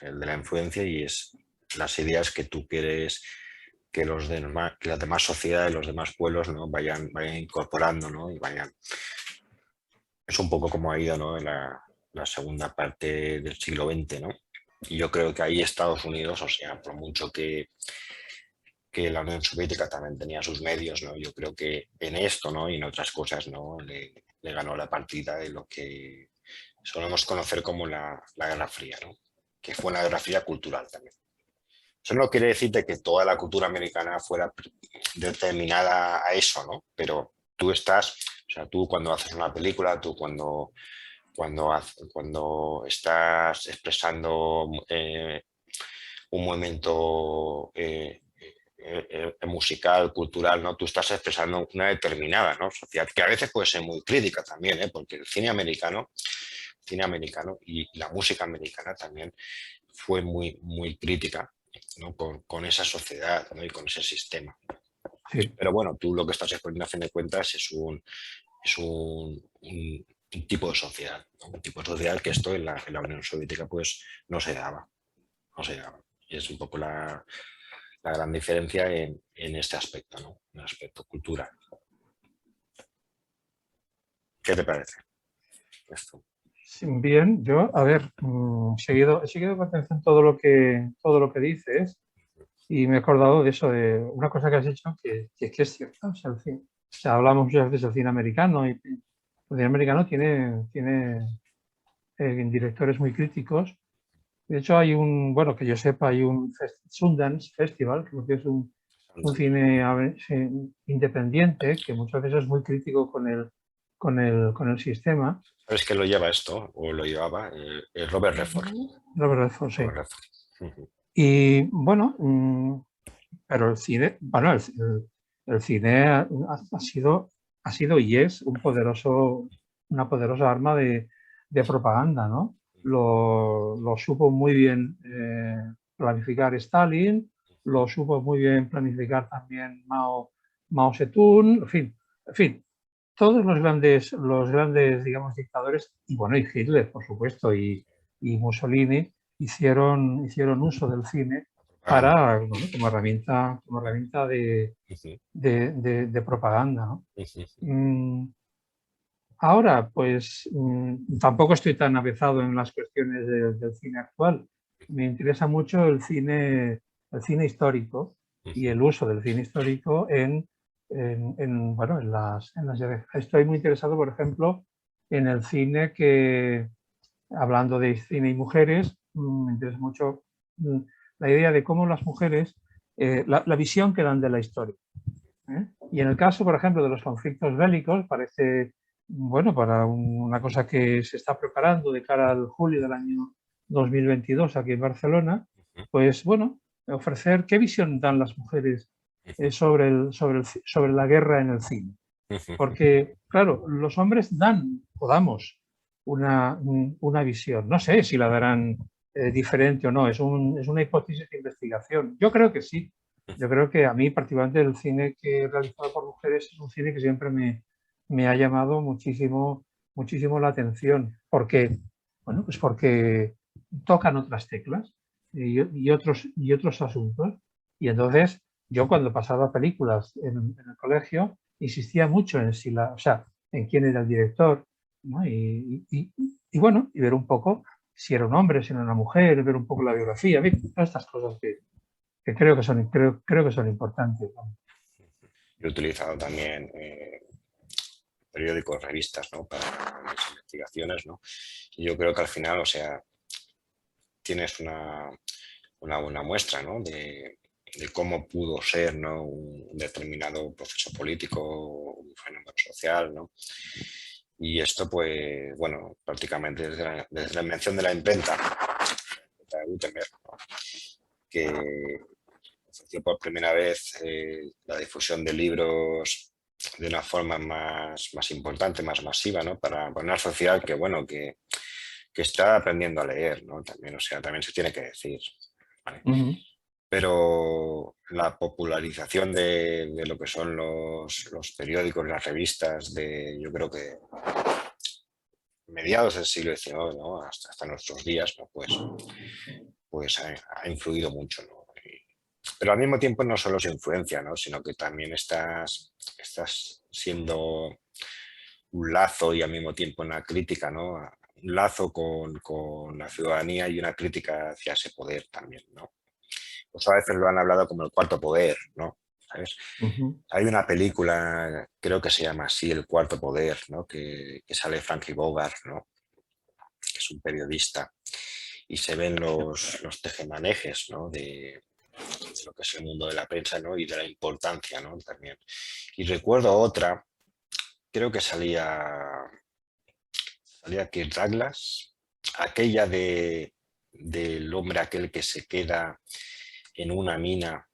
El de la influencia y es las ideas que tú quieres que que las demás sociedades, los demás pueblos, ¿no? vayan incorporando, ¿no? Y vayan. Es un poco como ha ido, ¿no? En la segunda parte del siglo XX, ¿no? Y yo creo que ahí Estados Unidos, o sea, por mucho que la Unión Soviética también tenía sus medios, ¿no? Yo creo que en esto, ¿no? Y en otras cosas, ¿no? Le ganó la partida de lo que solemos conocer como la Guerra Fría, ¿no? Que fue una Guerra Fría cultural también. Eso no quiere decir de que toda la cultura americana fuera determinada a eso, ¿no? Pero tú o sea, tú cuando haces una película, tú cuando estás expresando un movimiento musical, cultural, ¿no? Tú estás expresando una determinada, ¿no? Sociedad, que a veces puede ser muy crítica también, ¿eh? Porque el cine americano y la música americana también fue muy, muy crítica, ¿no? con esa sociedad, ¿no? Y con ese sistema. Sí. Pero bueno, tú lo que estás exponiendo a fin de cuentas es un tipo de sociedad, ¿no? Un tipo de sociedad que esto en la Unión Soviética pues no se daba. Y es un poco la gran diferencia en este aspecto, ¿no? En el aspecto cultural. ¿Qué te parece esto? Bien, yo, a ver, he seguido con atención todo lo que dices y me he acordado de eso, de una cosa que has dicho que es cierta. O sea, hablamos muchas veces del cine americano y cine americano tiene directores muy críticos. De hecho, hay un, bueno, que yo sepa, hay un Sundance Festival, que es un cine independiente, que muchas veces es muy crítico con el sistema. ¿Sabes quién lo lleva esto? O lo llevaba Robert Redford. Robert Redford, sí. Robert Redford. Y bueno, pero el cine, bueno, el cine ha sido y es una poderosa arma de propaganda, ¿no? Lo supo muy bien planificar Stalin, lo supo muy bien planificar también Mao Zedong, en fin, todos los grandes, digamos, dictadores, y bueno, y Hitler, por supuesto, y Mussolini, hicieron uso del cine para, bueno, como herramienta de propaganda, ¿no? Ahora, pues tampoco estoy tan avezado en las cuestiones del cine actual. Me interesa mucho el cine histórico y el uso del cine histórico bueno, en las Estoy muy interesado, por ejemplo, en el cine que, hablando de cine y mujeres, me interesa mucho la idea de cómo las mujeres, la visión que dan de la historia. Y en el caso, por ejemplo, de los conflictos bélicos, parece, bueno, para una cosa que se está preparando de cara al julio del año 2022 aquí en Barcelona, pues bueno, ofrecer qué visión dan las mujeres sobre la guerra en el cine. Porque, claro, los hombres dan o damos una visión. No sé si la darán diferente o no, es una hipótesis de investigación. Yo creo que sí. Yo creo que a mí, particularmente, el cine que he realizado por mujeres es un cine que siempre me ha llamado muchísimo la atención. Porque, bueno, pues porque tocan otras teclas y otros asuntos. Y entonces, yo cuando pasaba películas en el colegio, insistía mucho en en quién era el director, ¿no? Y bueno, y ver un poco si era un hombre, si era una mujer, ver un poco la biografía, todas estas cosas que creo que son importantes, ¿no? Yo he utilizado también periódicos, revistas, ¿no? Para mis investigaciones, ¿no? Y yo creo que al final, o sea, tienes una buena muestra, ¿no? de cómo pudo ser, ¿no? Un determinado proceso político, un fenómeno social, ¿no? Y esto, pues, bueno, prácticamente desde la invención de la imprenta de Gutenberg, ¿no? Que ofreció por primera vez la difusión de libros de una forma más importante, más masiva, ¿no? Para una sociedad que, bueno, que está aprendiendo a leer, ¿no? También, o sea, también se tiene que decir, ¿vale? Pero la popularización de lo que son los periódicos, las revistas, yo creo que mediados del siglo XIX, ¿no? hasta nuestros días, ¿no? Pues ha influido mucho, ¿no? Pero al mismo tiempo no solo su influencia, ¿no? Sino que también estás siendo un lazo y al mismo tiempo una crítica, ¿no? Un lazo con la ciudadanía y una crítica hacia ese poder también, ¿no? Pues a veces lo han hablado como el cuarto poder, ¿no? ¿Sabes? Hay una película, creo que se llama así, El cuarto poder, ¿no? Que sale Frankie Bogart, ¿no? Que es un periodista, y se ven los tejemanejes, ¿no? De lo que es el mundo de la prensa, ¿no? Y de la importancia, ¿no? También. Y recuerdo otra, creo que salía Kirk Douglas, aquella del hombre aquel que se queda en una mina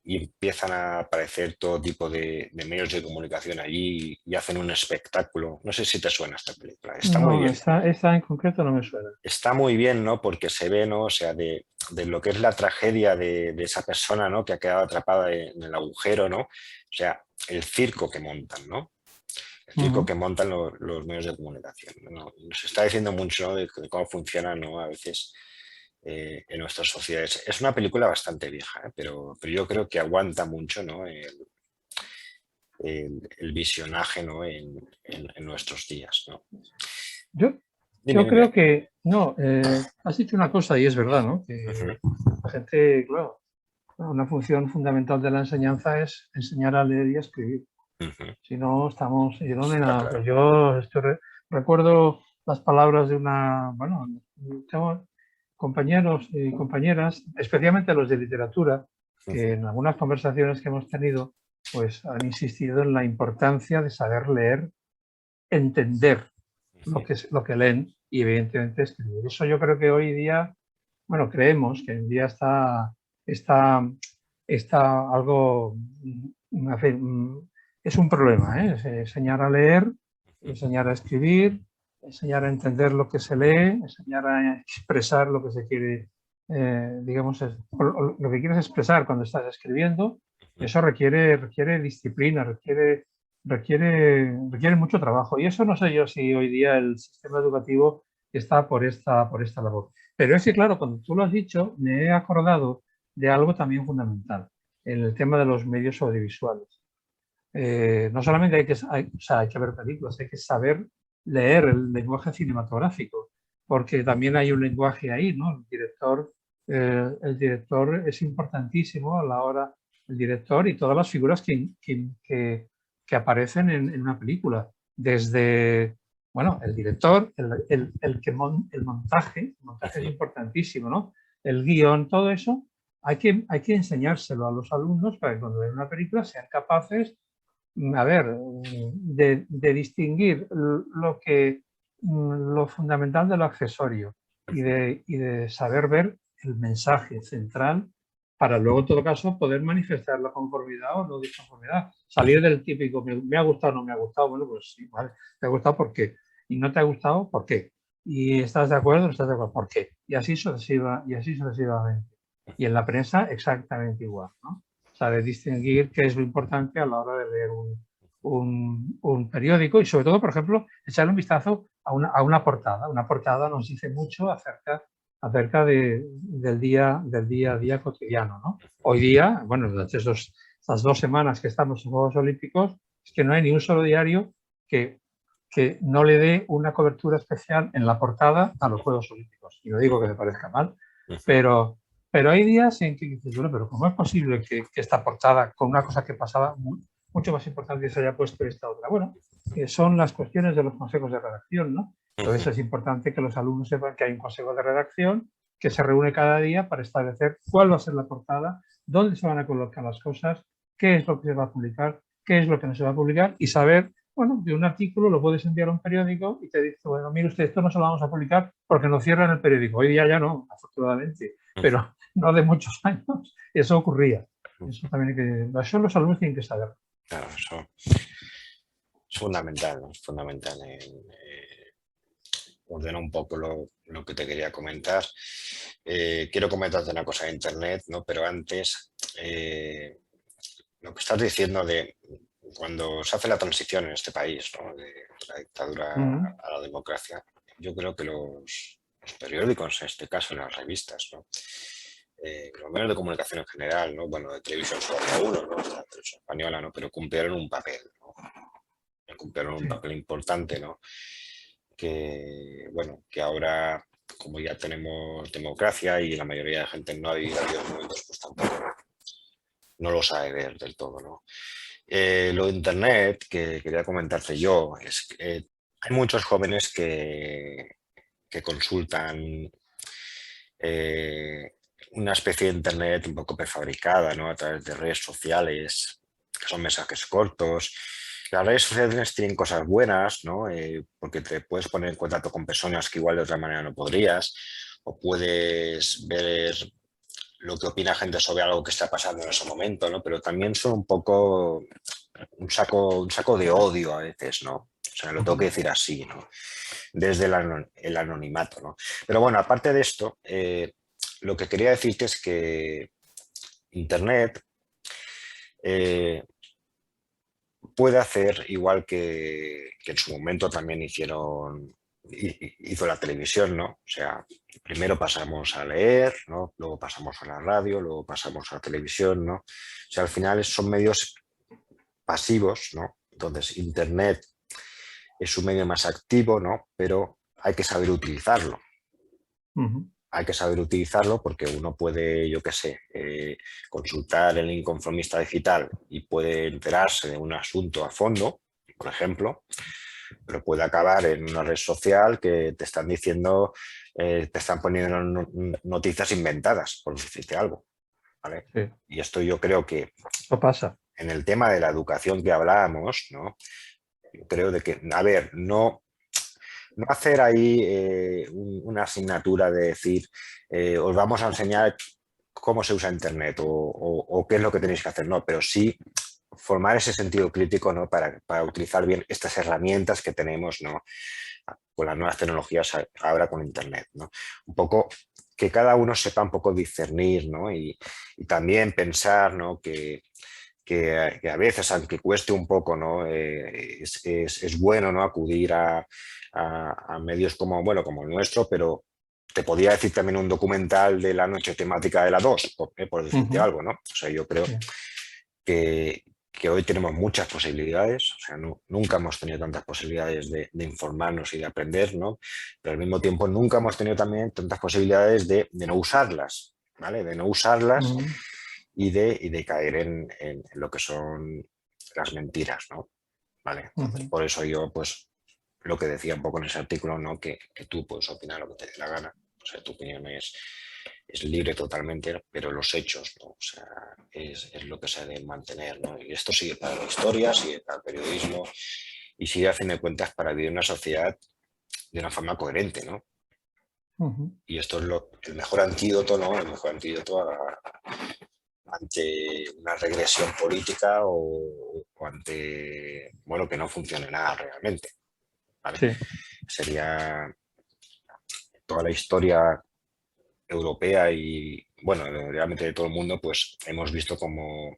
y empiezan a aparecer todo tipo de medios de comunicación allí y hacen un espectáculo. No sé si te suena esta película. Está muy No, bien. esta en concreto no me suena. Está muy bien, ¿no? Porque se ve, ¿no? O sea, de lo que es la tragedia de esa persona, ¿no? Que ha quedado atrapada en el agujero, ¿no? O sea, el circo que montan, ¿no? El circo que montan los medios de comunicación, ¿no? Nos está diciendo mucho, ¿no? de cómo funciona, ¿no? A veces en nuestras sociedades. Es una película bastante vieja, ¿eh? Pero yo creo que aguanta mucho, ¿no? El visionaje, ¿no? en nuestros días, ¿no? Yo creo que, no, has dicho una cosa y es verdad, ¿no? Que la gente, claro, una función fundamental de la enseñanza es enseñar a leer y a escribir. Ujú. Si no, estamos... ¿Y dónde Está nada? claro. Pues yo recuerdo las palabras de una... Bueno, tengo compañeros y compañeras, especialmente los de literatura, que en algunas conversaciones que hemos tenido, pues han insistido en la importancia de saber leer, entender lo que leen y evidentemente escribir. Eso yo creo que hoy día, bueno, creemos que hoy en día está, está algo, en fin, es un problema, ¿eh? Es enseñar a leer, enseñar a escribir, enseñar a entender lo que se lee, enseñar a expresar lo que se quiere, digamos, o lo que quieres expresar cuando estás escribiendo. Eso requiere disciplina, requiere mucho trabajo. Y eso no sé yo si hoy día el sistema educativo está por esta labor. Pero es que, claro, cuando tú lo has dicho, me he acordado de algo también fundamental, en el tema de los medios audiovisuales. No solamente o sea, hay que ver películas, hay que saber leer el lenguaje cinematográfico, porque también hay un lenguaje ahí, ¿no? El director es importantísimo a la hora, el director y todas las figuras que aparecen en una película, desde, bueno, el director, el montaje es importantísimo, ¿no? El guión, todo eso, hay que enseñárselo a los alumnos para que cuando ven una película sean capaces a ver, de distinguir lo fundamental de lo accesorio y de saber ver el mensaje central para luego, en todo caso, poder manifestar la conformidad o no disconformidad. Salir del típico, me ha gustado o no me ha gustado, bueno, pues sí, vale, te ha gustado, ¿por qué? Y no te ha gustado, ¿por qué? Y estás de acuerdo, no estás de acuerdo, ¿por qué? Y así sucesivamente. Y en la prensa exactamente igual, ¿no? Saber distinguir qué es lo importante a la hora de leer un periódico y sobre todo, por ejemplo, echarle un vistazo a una portada. Una portada nos dice mucho acerca del día a día cotidiano, ¿no? Hoy día, bueno, durante estas 2 semanas que estamos en Juegos Olímpicos, es que no hay ni un solo diario que no le dé una cobertura especial en la portada a los Juegos Olímpicos. Y no digo que me parezca mal, pero, pero hay días en que dices, bueno, pero ¿cómo es posible que esta portada, con una cosa que pasaba mucho más importante, se haya puesto esta otra? Bueno, son las cuestiones de los consejos de redacción, ¿no? Entonces es importante que los alumnos sepan que hay un consejo de redacción que se reúne cada día para establecer cuál va a ser la portada, dónde se van a colocar las cosas, qué es lo que se va a publicar, qué es lo que no se va a publicar y saber, bueno, de un artículo lo puedes enviar a un periódico y te dice, bueno, mire usted, esto no se lo vamos a publicar porque nos cierran el periódico. Hoy día ya no, afortunadamente, pero no de muchos años eso ocurría. Eso también eso los alumnos tienen que saber. Claro, eso es fundamental, ¿no? Es fundamental ordenar un poco lo que te quería comentar. Quiero comentarte una cosa de Internet, ¿no? Pero antes, lo que estás diciendo de cuando se hace la transición en este país, ¿no? De la dictadura a la democracia, yo creo que los periódicos, en este caso las revistas, ¿no? Los medios de comunicación en general, ¿no? Bueno, de televisión solo había uno, ¿no? La televisión española, ¿no? Pero cumplieron un papel, ¿no? Cumplieron un Sí. papel importante, ¿no? Que, bueno, que ahora, como ya tenemos democracia y la mayoría de gente no ha vivido momentos, pues tampoco no lo sabe ver del todo, ¿no? Lo de Internet, que quería comentarte yo, es que hay muchos jóvenes que consultan una especie de Internet un poco prefabricada, ¿no? A través de redes sociales, que son mensajes cortos. Las redes sociales tienen cosas buenas, ¿no? Porque te puedes poner en contacto con personas que igual de otra manera no podrías, o puedes ver lo que opina gente sobre algo que está pasando en ese momento, ¿no? Pero también son un poco un saco de odio a veces, ¿no? O sea, lo tengo que decir así, ¿no? Desde el anonimato, ¿no? Pero bueno, aparte de esto, lo que quería decirte es que Internet puede hacer igual que en su momento también hizo la televisión, ¿no? O sea, primero pasamos a leer, ¿no? Luego pasamos a la radio, luego pasamos a la televisión, ¿no? O sea, al final son medios pasivos, ¿no? Entonces, Internet es un medio más activo, ¿no? Pero hay que saber utilizarlo. hay que saber utilizarlo porque uno puede, yo qué sé, consultar el inconformista digital y puede enterarse de un asunto a fondo, por ejemplo, pero puede acabar en una red social que te están diciendo, te están poniendo noticias inventadas, por decirte algo, ¿vale? Sí, Y esto yo creo que eso pasa. en el tema de la educación que hablábamos, ¿no? Yo creo de que, a ver, no hacer ahí una asignatura de decir, os vamos a enseñar cómo se usa Internet o qué es lo que tenéis que hacer, no, pero sí formar ese sentido crítico, ¿no? Para utilizar bien estas herramientas que tenemos, ¿no? Con las nuevas tecnologías ahora con Internet, ¿no? Un poco que cada uno sepa un poco discernir, ¿no? Y también pensar, ¿no? Que a veces, aunque cueste un poco, ¿no? Es bueno, ¿no? Acudir a medios como, bueno, como el nuestro, pero te podría decir también un documental de la noche temática de la 2 por decirte Ujú, algo, ¿no? O sea, yo creo sí. que, que hoy tenemos muchas posibilidades, o sea, nunca hemos tenido tantas posibilidades de informarnos y de aprender, ¿no? Pero al mismo tiempo nunca hemos tenido también tantas posibilidades de no usarlas, ¿vale? De no usarlas Ujú, y de caer en lo que son las mentiras, ¿no? ¿Vale? Entonces, ujú. por eso yo, pues, lo que decía un poco en ese artículo, ¿no? Que tú puedes opinar lo que te dé la gana. O sea, tu opinión es libre totalmente, pero los hechos, ¿no? O sea, es lo que se ha de mantener, ¿no? Y esto sigue para la historia, sigue para el periodismo y sigue, a fin de cuentas, para vivir una sociedad de una forma coherente, ¿no? Ujú. Y esto es el mejor antídoto, ¿no? El mejor antídoto ante una regresión política o ante, bueno, que no funcione nada realmente, ¿vale? Sí, Sería toda la historia europea y, bueno, realmente de todo el mundo, pues hemos visto como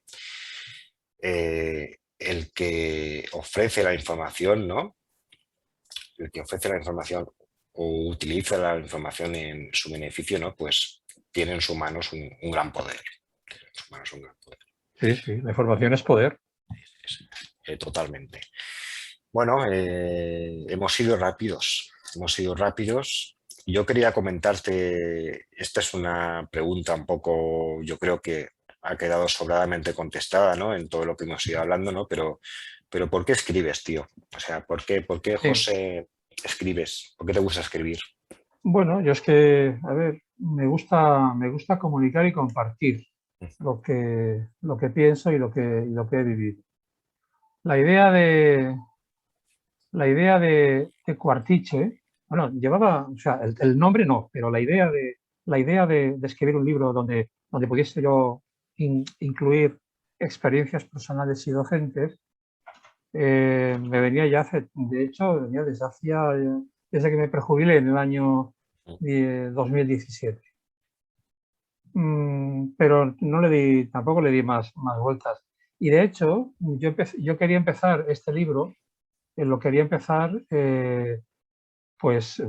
el que ofrece la información, ¿no? El que ofrece la información o utiliza la información en su beneficio, ¿no? Pues tiene en sus manos un gran poder. Tiene en sus manos un gran poder. sí, sí. La información es poder. Totalmente. Bueno, hemos sido rápidos, hemos sido rápidos. Yo quería comentarte, esta es una pregunta un poco, yo creo que ha quedado sobradamente contestada, ¿no? En todo lo que hemos ido hablando, ¿no? Pero ¿por qué escribes, tío? O sea, ¿por qué, Sí. José, escribes? ¿Por qué te gusta escribir? Bueno, yo es que, a ver, me gusta comunicar y compartir lo que pienso y lo que he vivido. La idea de, la idea de Cuartiche, bueno, llevaba, o sea, el nombre no, pero la idea de escribir un libro donde pudiese yo incluir experiencias personales y docentes, me venía ya de hecho, venía desde que me prejubilé en el año 2017. Pero tampoco le di más vueltas. Y de hecho, yo quería empezar este libro, lo quería empezar pues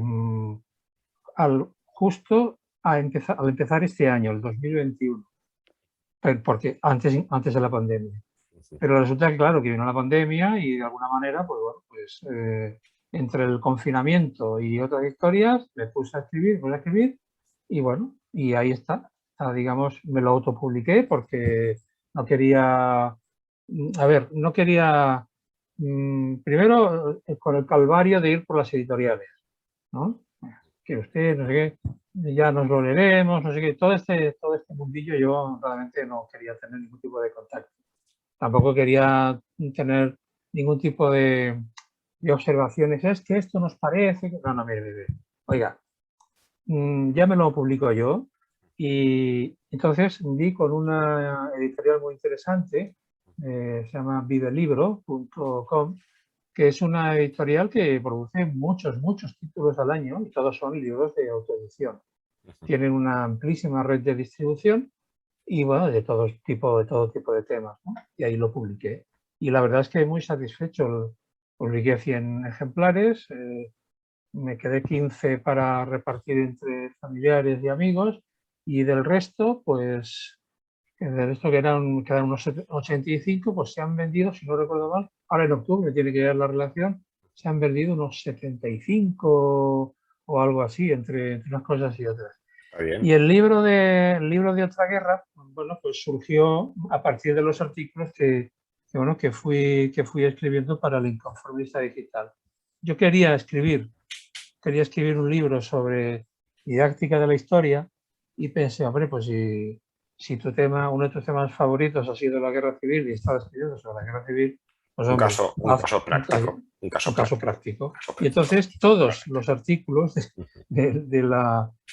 justo al empezar este año, el 2021, porque antes de la pandemia. Pero resulta que, claro, que vino la pandemia y de alguna manera, pues bueno, pues entre el confinamiento y otras historias, me puse a escribir y bueno, y ahí está. O sea, digamos, me lo autopubliqué porque no quería, a ver, no quería, primero con el calvario de ir por las editoriales, ¿no? Que usted, no sé qué, ya nos lo leeremos, no sé qué, todo este mundillo yo realmente no quería tener ningún tipo de contacto. Tampoco quería tener ningún tipo de observaciones. Es que esto nos parece. No, no, mire, mire. Oiga, ya me lo publico yo y entonces di con una editorial muy interesante, se llama vivelibro.com, que es una editorial que produce muchos, muchos títulos al año y todos son libros de autoedición. Tienen una amplísima red de distribución y bueno, de todo tipo de temas, ¿no? Y ahí lo publiqué. Y la verdad es que muy satisfecho. Publiqué 100 ejemplares, me quedé 15 para repartir entre familiares y amigos y del resto, pues, del resto quedaron unos 85, pues se han vendido, si no recuerdo mal, ahora en octubre me tiene que dar la relación, se han vendido unos 75 o algo así, entre unas cosas y otras. Está bien. Y el libro de Otra Guerra, bueno, pues surgió a partir de los artículos bueno, que fui escribiendo para el Inconformista Digital. Yo quería escribir un libro sobre didáctica de la historia y pensé, hombre, pues si uno de tus temas favoritos ha sido la guerra civil y estaba escribiendo sobre la guerra civil, pues hombre, Un haz caso práctico. Un un caso caso práctico. práctico. Caso Y práctico, entonces todos efectivamente. los artículos Ujú,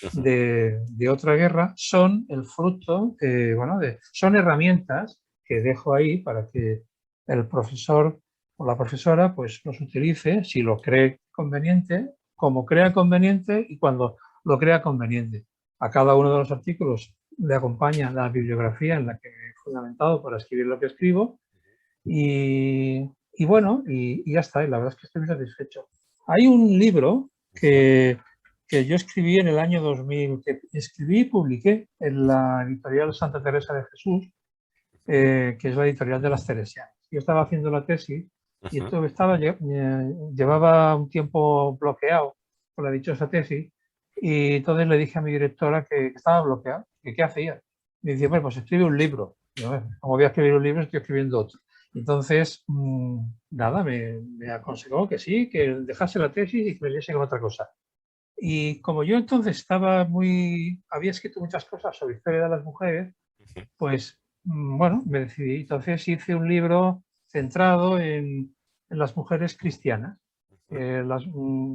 ujú, de Otra Guerra son el fruto, bueno, son herramientas que dejo ahí para que el profesor o la profesora pues los utilice si lo cree conveniente, como crea conveniente y cuando lo crea conveniente. A cada uno de los artículos le acompaña la bibliografía en la que he fundamentado para escribir lo que escribo y bueno, y ya está, y la verdad es que estoy muy satisfecho. Hay un libro ujú, que yo escribí en el año 2000, que escribí y publiqué en la editorial Santa Teresa de Jesús, que es la editorial de las Teresianas. Yo estaba haciendo la tesis y ujú. llevaba un tiempo bloqueado con la dichosa tesis y entonces le dije a mi directora que estaba bloqueado, que qué hacía. Me dice, bueno, pues escribe un libro. Y yo, como voy a escribir un libro, estoy escribiendo otro. Entonces, nada, me aconsejó que sí, que dejase la tesis y que me diese con otra cosa. Y como yo entonces había escrito muchas cosas sobre historia de las mujeres, pues bueno, me decidí. Entonces hice un libro centrado en las mujeres cristianas, las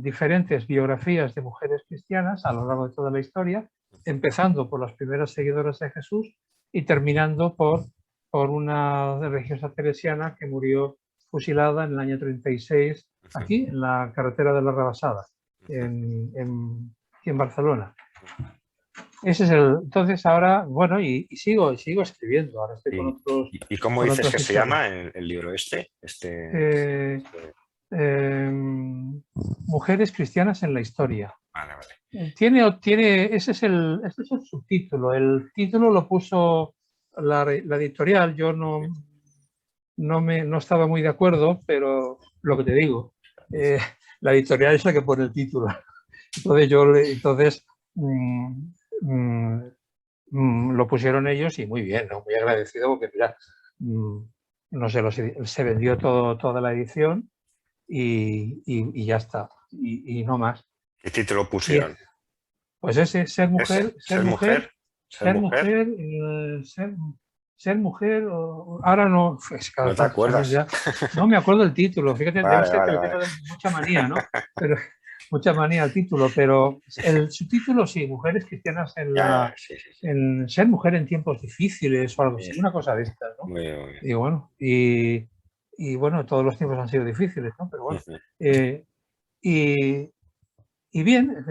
diferentes biografías de mujeres cristianas a lo largo de toda la historia, empezando por las primeras seguidoras de Jesús y terminando por una religiosa teresiana que murió fusilada en el año 36 aquí, en la carretera de la Rabasada, aquí en Barcelona. Ese es entonces ahora, bueno, y sigo escribiendo, ahora estoy Y cómo con dices otras que se historias. llama el libro este? Eh, eh, Mujeres cristianas en la historia. Vale, vale. Ese es el subtítulo. El título lo puso la editorial, yo no estaba muy de acuerdo, pero lo que te digo, eh, la editorial es la que pone el título. Entonces mm, mm, lo pusieron ellos y muy bien, ¿no? Muy agradecido porque mira, mm, no sé, se vendió toda la edición y ya está, y no más. ¿Qué título Y pusieron? pues ese, ¿Ese? ¿Ser mujer? ¿Ser ser mujer? mujer, ser mujer, ahora no, es ¿No cada te tantos años acuerdas? ya, no me acuerdo el título, fíjate, debe Vale, ser que vale, le vale. tengo mucha manía, ¿no? Pero mucha manía al título, pero el subtítulo sí, mujeres cristianas Ya, ya, sí, sí, sí. en ser mujer en tiempos difíciles o algo así, Bien, una cosa de estas, ¿no? muy bien, muy bien. Y bueno, y bueno, todos los tiempos han sido difíciles, ¿no? Pero bueno, Ujú, eh, y, y bien,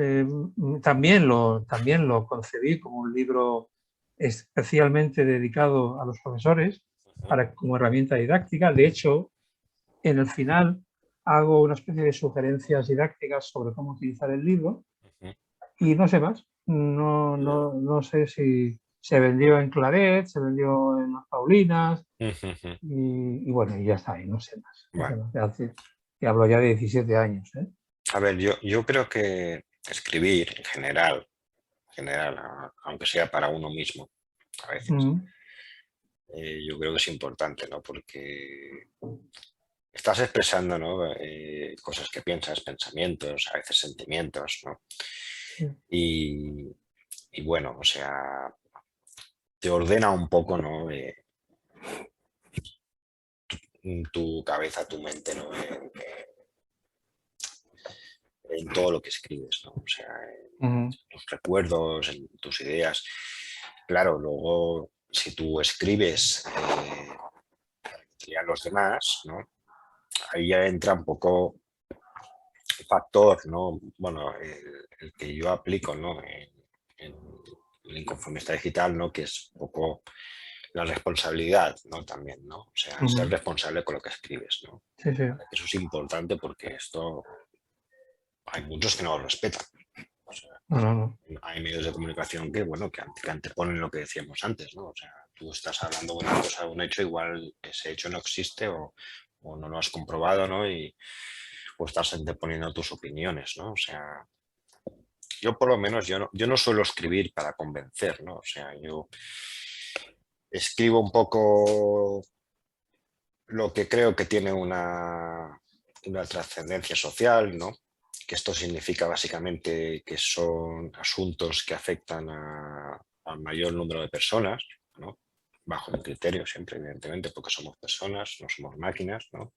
también lo concebí como un libro especialmente dedicado a los profesores ujú, como herramienta didáctica. De hecho, en el final hago una especie de sugerencias didácticas sobre cómo utilizar el libro ujú, y no sé más. No sé si se vendió en Claret, se vendió en las Paulinas ujú, ujú. y bueno, y ya está, y no sé más. No sé Bueno, más. Te hablo ya de 17 años, ¿eh? a ver, yo creo que escribir en general, aunque sea para uno mismo, a veces, Mm, yo creo que es importante, ¿no? Porque estás expresando, ¿no? Cosas que piensas, pensamientos, a veces sentimientos, ¿no? sí. Y, y bueno, o sea, te ordena un poco, ¿no? Tu cabeza, tu mente, ¿no? En todo lo que escribes, ¿no? O sea, Ujú, en tus recuerdos, en tus ideas. Claro, luego, si tú escribes a los demás, ¿no? Ahí ya entra un poco el factor, ¿no? Bueno, el que yo aplico, ¿no? En el inconformista digital, ¿no? Que es un poco la responsabilidad, ¿no? También, ¿no? O sea, ser ujú. responsable con lo que escribes, ¿no? Sí, sí. Eso es importante porque esto hay muchos que no lo respetan. O sea, No, no, no. hay medios de comunicación que, bueno, que anteponen lo que decíamos antes, ¿no? O sea, tú estás hablando de una cosa, un hecho, igual ese hecho no existe o no lo has comprobado, ¿no? O estás anteponiendo tus opiniones, ¿no? O sea, yo por lo menos, yo no suelo escribir para convencer, ¿no? O sea, yo escribo un poco lo que creo que tiene una trascendencia social, ¿no? Que esto significa básicamente que son asuntos que afectan al mayor número de personas, ¿no? Bajo un criterio siempre, evidentemente, porque somos personas, no somos máquinas, ¿no?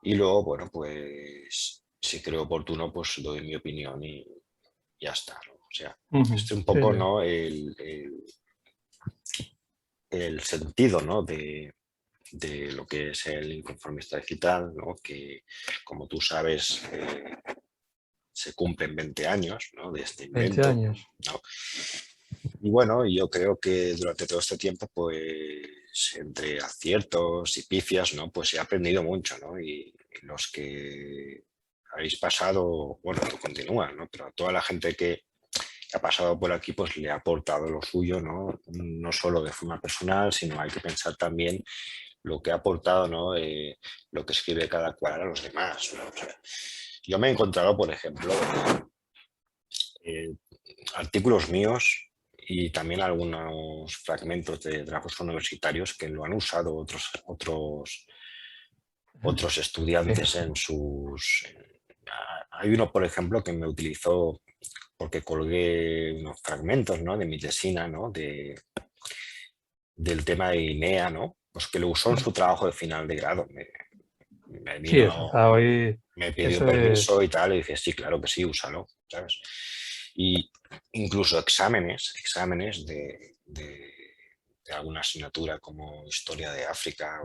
Y luego, bueno, pues si creo oportuno, pues doy mi opinión y ya está, ¿no? O sea, Ujú. este es un Sí, poco, sí. ¿no? El sentido, ¿no? De lo que es el inconformista digital, ¿no? Que, como tú sabes, se cumplen 20 años, ¿no? De este 20 invento, años. ¿no? Y bueno, yo creo que durante todo este tiempo, pues entre aciertos y pifias, ¿no? Pues he aprendido mucho, ¿no? Y los que habéis pasado, bueno, tú continúas, ¿no? Pero a toda la gente que ha pasado por aquí, pues le ha aportado lo suyo, ¿no? No solo de forma personal, sino hay que pensar también lo que ha aportado, ¿no? Lo que escribe cada cual a los demás, ¿no? O sea, yo me he encontrado, por ejemplo, eh, artículos míos y también algunos fragmentos de trabajos universitarios que lo han usado otros Sí. estudiantes en sus... Hay uno, por ejemplo, que me utilizó porque colgué unos fragmentos, ¿no? De mi tesina, ¿no? Del tema de INEA, ¿no? Pues que lo usó en su trabajo de final de grado. Me Sí, eso vino, está hoy. me pidió Eso permiso es. y tal, y dije, sí, claro que sí, úsalo, ¿sabes? Y incluso exámenes de alguna asignatura como Historia de África.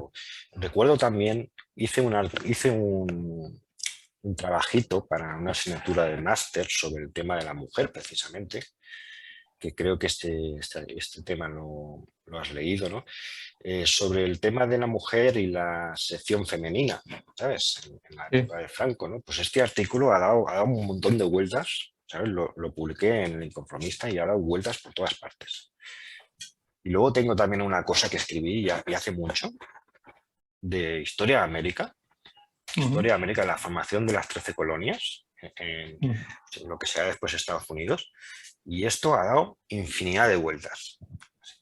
Recuerdo también, hice un trabajito para una asignatura de máster sobre el tema de la mujer, precisamente, que creo que este tema lo has leído, ¿no? Sobre el tema de la mujer y la sección femenina, ¿sabes? En la Sí. época de Franco, ¿no? Pues este artículo ha dado un montón de vueltas, ¿sabes? Lo publiqué en El Inconformista y ha dado vueltas por todas partes. Y luego tengo también una cosa que escribí y hace mucho, de Historia de América, Ujú. la formación de las 13 colonias, Ujú. en lo que sea después Estados Unidos, y esto ha dado infinidad de vueltas.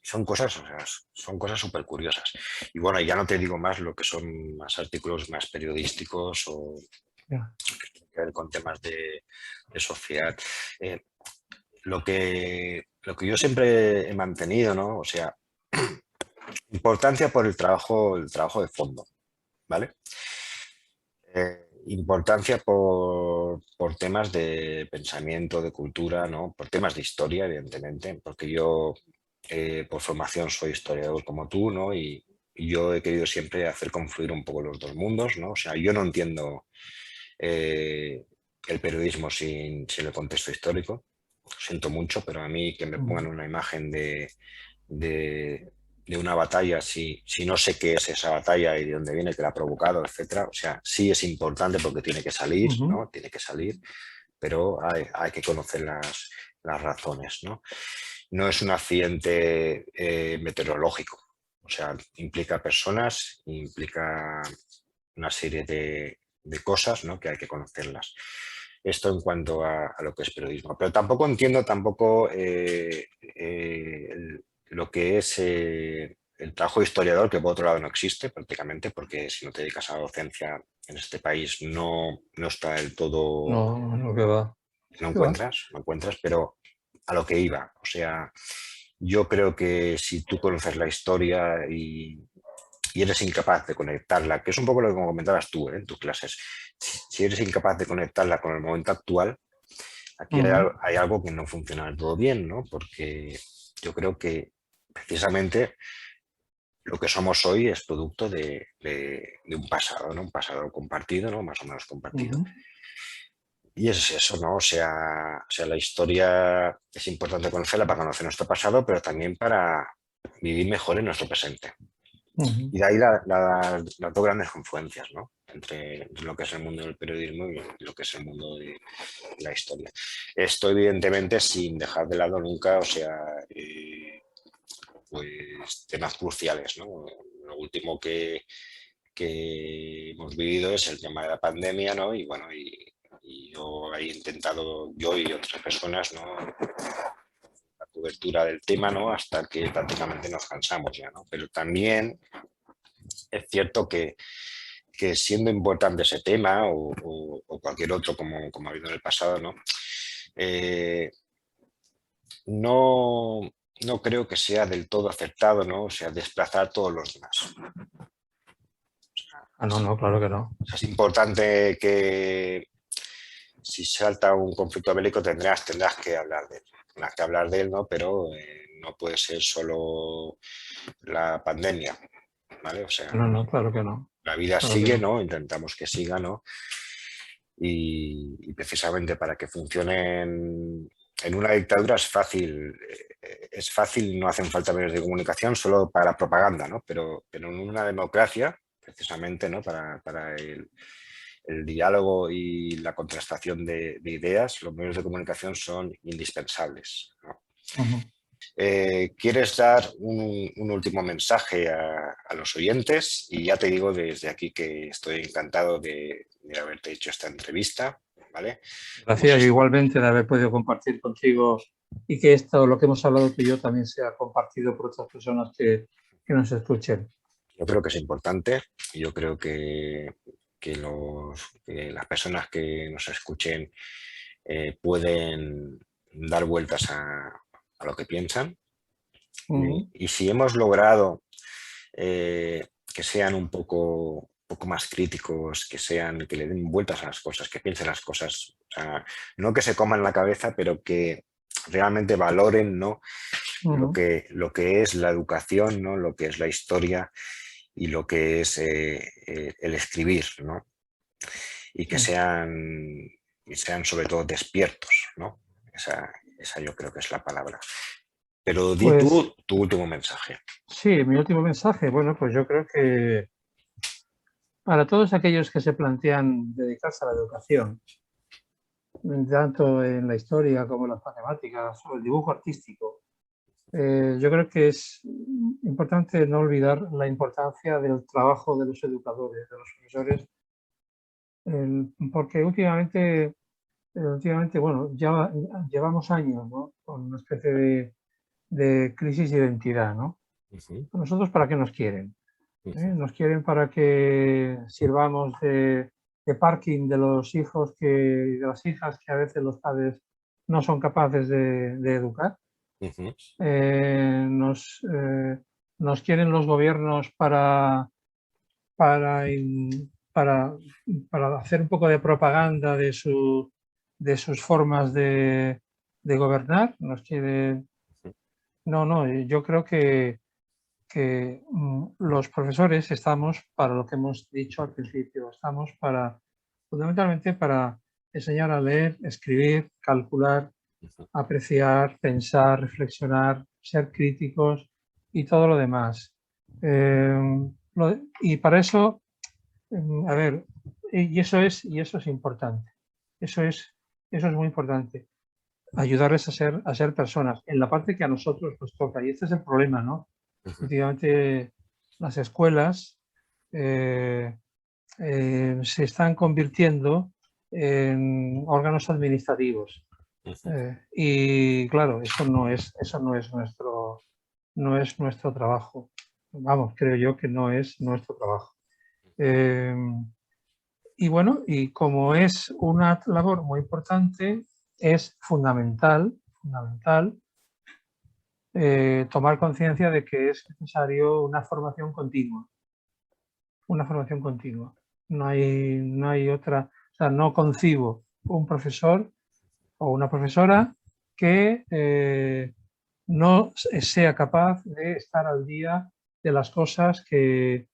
Son cosas, o sea, son cosas súper curiosas. Y bueno, ya no te digo más lo que son más artículos más periodísticos o Ya. que ver con temas de sociedad. Eh, lo que yo siempre he mantenido, ¿no? O sea, importancia por el trabajo de fondo, ¿vale? Importancia por temas de pensamiento, de cultura, ¿no? Por temas de historia, evidentemente, porque yo por formación soy historiador como tú, ¿no? Y yo he querido siempre hacer confluir un poco los dos mundos, ¿no? O sea, yo no entiendo eh, el periodismo sin el contexto histórico. Siento mucho, pero a mí que me pongan Ujú. una imagen de, de una batalla, si no sé qué es esa batalla y de dónde viene, que la ha provocado, etcétera. O sea, sí es importante porque tiene que salir, Ujú. ¿no? Tiene que salir, pero hay que conocer las razones, ¿no? No es un accidente meteorológico, o sea, implica personas, implica una serie de cosas, ¿no? Que hay que conocerlas. Esto en cuanto a lo que es periodismo. Pero tampoco entiendo tampoco lo que es el trabajo de historiador, que por otro lado no existe prácticamente, porque si no te dedicas a la docencia en este país no está del todo, No, no, que va. ¿Qué va? no encuentras, pero a lo que iba. O sea, yo creo que si tú conoces la historia y eres incapaz de conectarla, que es un poco lo que comentabas tú en tus clases, si eres incapaz de conectarla con el momento actual, aquí Ujú. hay algo que no funciona del todo bien, ¿no? Porque yo creo que precisamente lo que somos hoy es producto de un pasado, ¿no? Un pasado compartido, ¿no? Más o menos compartido. Ujú. Y es eso, ¿no? O sea, la historia es importante conocerla para conocer nuestro pasado, pero también para vivir mejor en nuestro presente. Ujú. Y de ahí las dos grandes confluencias, ¿no? Entre lo que es el mundo del periodismo y lo que es el mundo de la historia. Esto, evidentemente, sin dejar de lado nunca, o sea, pues temas cruciales, ¿no? Lo último que hemos vivido es el tema de la pandemia, ¿no? Y bueno, y Y yo he intentado, yo y otras personas, ¿no?, la cobertura del tema, ¿no?, hasta que prácticamente nos cansamos ya, ¿no? Pero también es cierto que siendo importante ese tema o cualquier otro como ha habido en el pasado, ¿no? Eh, no, no creo que sea del todo acertado, ¿no? O sea, desplazar a todos los demás. Ah, no, no, claro que no. O sea, es importante que si salta un conflicto bélico tendrás que hablar de él. Tendrás que hablar de él, ¿no? Pero no puede ser solo la pandemia, ¿vale? O sea, No, no, claro que no. la vida Claro que sigue, no. ¿no? Intentamos que siga, ¿no? Y precisamente para que funcionen en una dictadura es fácil, no hacen falta medios de comunicación solo para propaganda, ¿no? Pero en una democracia, precisamente, ¿no?, para el diálogo y la contrastación de ideas, los medios de comunicación son indispensables, ¿no? Ujú. ¿Quieres dar un último mensaje a los oyentes? Y ya te digo desde aquí que estoy encantado de haberte hecho esta entrevista, ¿vale? Gracias, yo igualmente de haber podido compartir contigo y que esto, lo que hemos hablado tú y yo, también sea compartido por otras personas que nos escuchen. Yo creo que es importante. Yo creo que las personas que nos escuchen pueden dar vueltas a lo que piensan. Ujú. Y si hemos logrado que sean un poco más críticos, que le den vueltas a las cosas, que piensen las cosas, o sea, no que se coman la cabeza, pero que realmente valoren, ¿no?, Ujú. lo que es la educación, ¿no?, lo que es la historia y lo que es el escribir, ¿no? Y Sí. que sean sobre todo despiertos, ¿no? Esa yo creo que es la palabra. Pero di Pues tú tu último mensaje. sí, mi último mensaje, bueno, pues yo creo que para todos aquellos que se plantean dedicarse a la educación, tanto en la historia como en las matemáticas o el dibujo artístico, yo creo que es importante no olvidar la importancia del trabajo de los educadores, de los profesores, porque últimamente, bueno, ya llevamos años, ¿no?, con una especie de crisis de identidad, ¿no? Ujú, ¿Nosotros para qué nos quieren? ujú, Nos quieren para que sirvamos de parking de los hijos y de las hijas que a veces los padres no son capaces de educar. ujú, Eh, nos, eh, nos quieren los gobiernos para, in- para, para hacer un poco de propaganda de sus formas de gobernar. Nos quieren. No, no, yo creo que los profesores estamos para lo que hemos dicho al principio, estamos fundamentalmente para enseñar a leer, escribir, calcular, ujú. apreciar, pensar, reflexionar, ser críticos y todo lo demás. Y para eso, a ver, y eso es importante, eso es, eso es muy importante, ayudarles a ser personas en la parte que a nosotros nos toca. Y este es el problema, ¿no? Ujú, Últimamente las escuelas se están convirtiendo en órganos administrativos. ujú, Y claro, no es nuestro trabajo. Vamos, creo yo que no es nuestro trabajo. Eh, y bueno, y como es una labor muy importante, es fundamental tomar conciencia de que es necesario una formación continua. No hay otra, o sea, no concibo un profesor o una profesora que no sea capaz de estar al día de las cosas que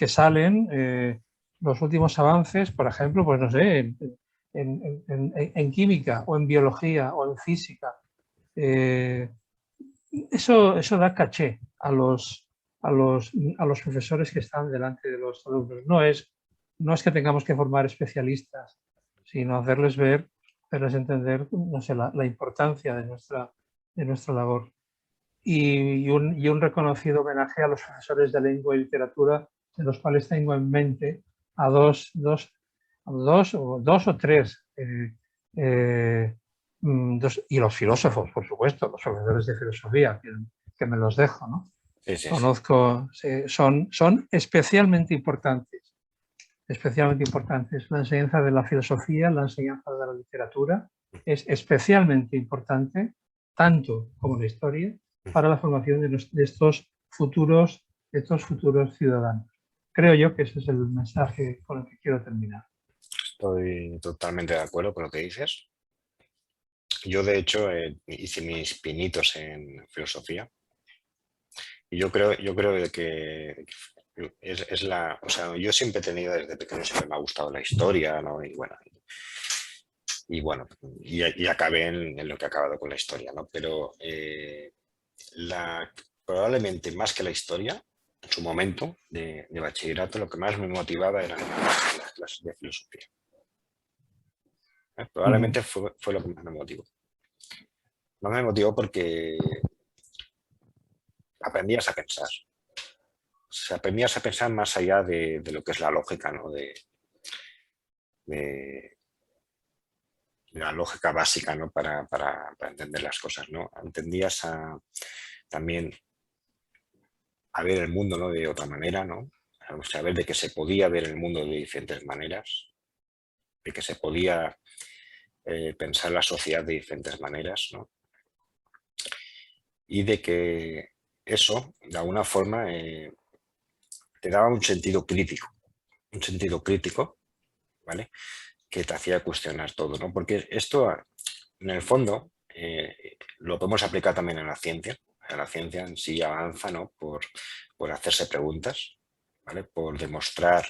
salen, los últimos avances, por ejemplo, pues no sé, en química o en biología o en física. Eh, eso da caché a los profesores que están delante de los alumnos. No es que tengamos que formar especialistas, sino hacerles entender, no sé, la importancia de nuestra labor. Y un reconocido homenaje a los profesores de lengua y literatura, de los cuales tengo en mente a dos dos o tres. Y los filósofos, por supuesto, los profesores de filosofía, que me los dejo, ¿no? Sí, sí, sí. Conozco, son especialmente importantes. Especialmente importantes. La enseñanza de la filosofía, la enseñanza de la literatura es especialmente importante, tanto como la historia, para la formación de estos futuros ciudadanos. Creo yo que ese es el mensaje con el que quiero terminar. Estoy totalmente de acuerdo con lo que dices. Yo, de hecho, hice mis pinitos en filosofía y yo creo que es la... O sea, yo siempre he tenido, desde pequeño, siempre me ha gustado la historia, ¿no? Y acabé en lo que he acabado con la historia, ¿no? Pero probablemente más que la historia, en su momento de bachillerato, lo que más me motivaba eran las clases de filosofía. Probablemente fue lo que más me motivó. No me motivó porque aprendías a pensar. O sea, aprendías a pensar más allá de lo que es la lógica, ¿no? De la lógica básica, ¿no? Para entender las cosas, ¿no? Entendías también a ver el mundo, ¿no? De otra manera, ¿no? O sea, ver de que se podía ver el mundo de diferentes maneras, de que se podía pensar la sociedad de diferentes maneras, ¿no? Y de que eso, de alguna forma, te daba un sentido crítico, ¿vale? Que te hacía cuestionar todo, ¿no? Porque esto, en el fondo, lo podemos aplicar también en la ciencia. La ciencia en sí avanza, ¿no? Por hacerse preguntas, ¿vale? Por demostrar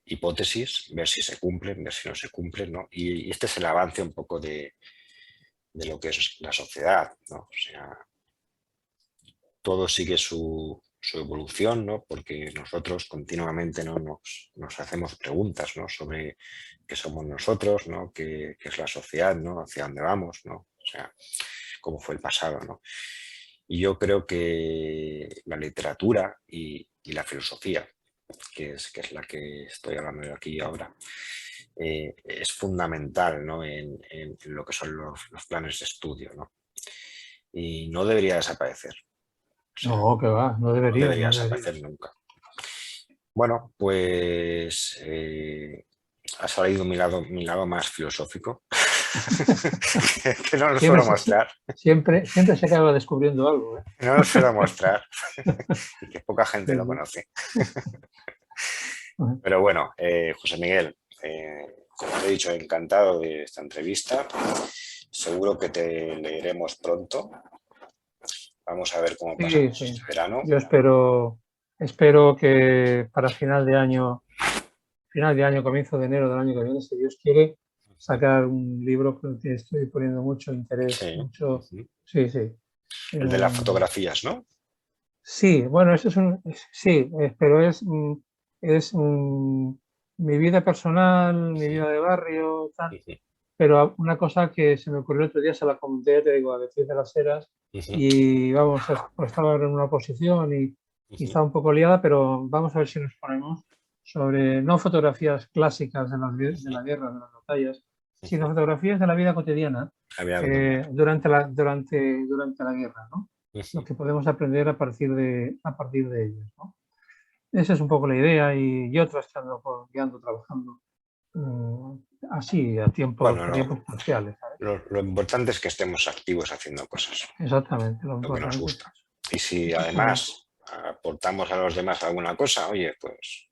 hipótesis, ver si se cumplen, ver si no se cumplen, ¿no? Y este es el avance un poco de lo que es la sociedad, ¿no? O sea, todo sigue su evolución, ¿no? Porque nosotros continuamente, ¿no? nos hacemos preguntas, ¿no? Sobre qué somos nosotros, ¿no? Qué es la sociedad, ¿no? Hacia dónde vamos, ¿no? O sea, cómo fue el pasado, ¿no? Y yo creo que la literatura y la filosofía, que es la que estoy hablando de aquí ahora, es fundamental, ¿no? en lo que son los planes de estudio, ¿no? Y no debería desaparecer. O sea, No, que va, no no debería. debería desaparecer nunca. Bueno, pues ha salido mi lado más filosófico, que no lo suelo mostrar. Siempre se acaba descubriendo algo, ¿eh? No lo suelo mostrar, y que poca gente lo conoce. Pero bueno, José Miguel, como te he dicho, encantado de esta entrevista. Seguro que te leeremos pronto. Vamos a ver cómo pasamos este verano. Yo espero que para final de año, comienzo de enero del año que viene, si Dios quiere, sacar un libro que estoy poniendo mucho interés. Sí. Sí. El de las fotografías, ¿no? Sí, bueno, eso sí, pero es mi vida personal, mi vida de barrio, tal. Pero una cosa que se me ocurrió el otro día, se la comenté, te digo, a Beatriz de las Heras, y vamos, estaba en una posición y estaba un poco liada, pero vamos a ver si nos ponemos sobre, no fotografías clásicas de la guerra, de las batallas, sino fotografías de la vida cotidiana durante la guerra, ¿no? Lo que podemos aprender a partir de ellos, ¿no? Esa es un poco la idea y otras que ando trabajando así a tiempos parciales. Lo importante es que estemos activos haciendo cosas. Exactamente. Lo que nos gusta. Y si además aportamos a los demás alguna cosa, oye, pues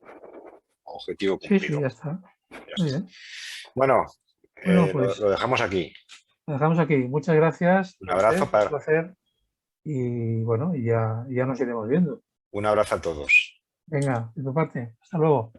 objetivo cumplido. Sí, ya está. Muy bien. Bueno, pues lo dejamos aquí. Lo dejamos aquí. Muchas gracias. Un abrazo Un placer. Y bueno, ya nos iremos viendo. Un abrazo a todos. Venga, de tu parte. Hasta luego.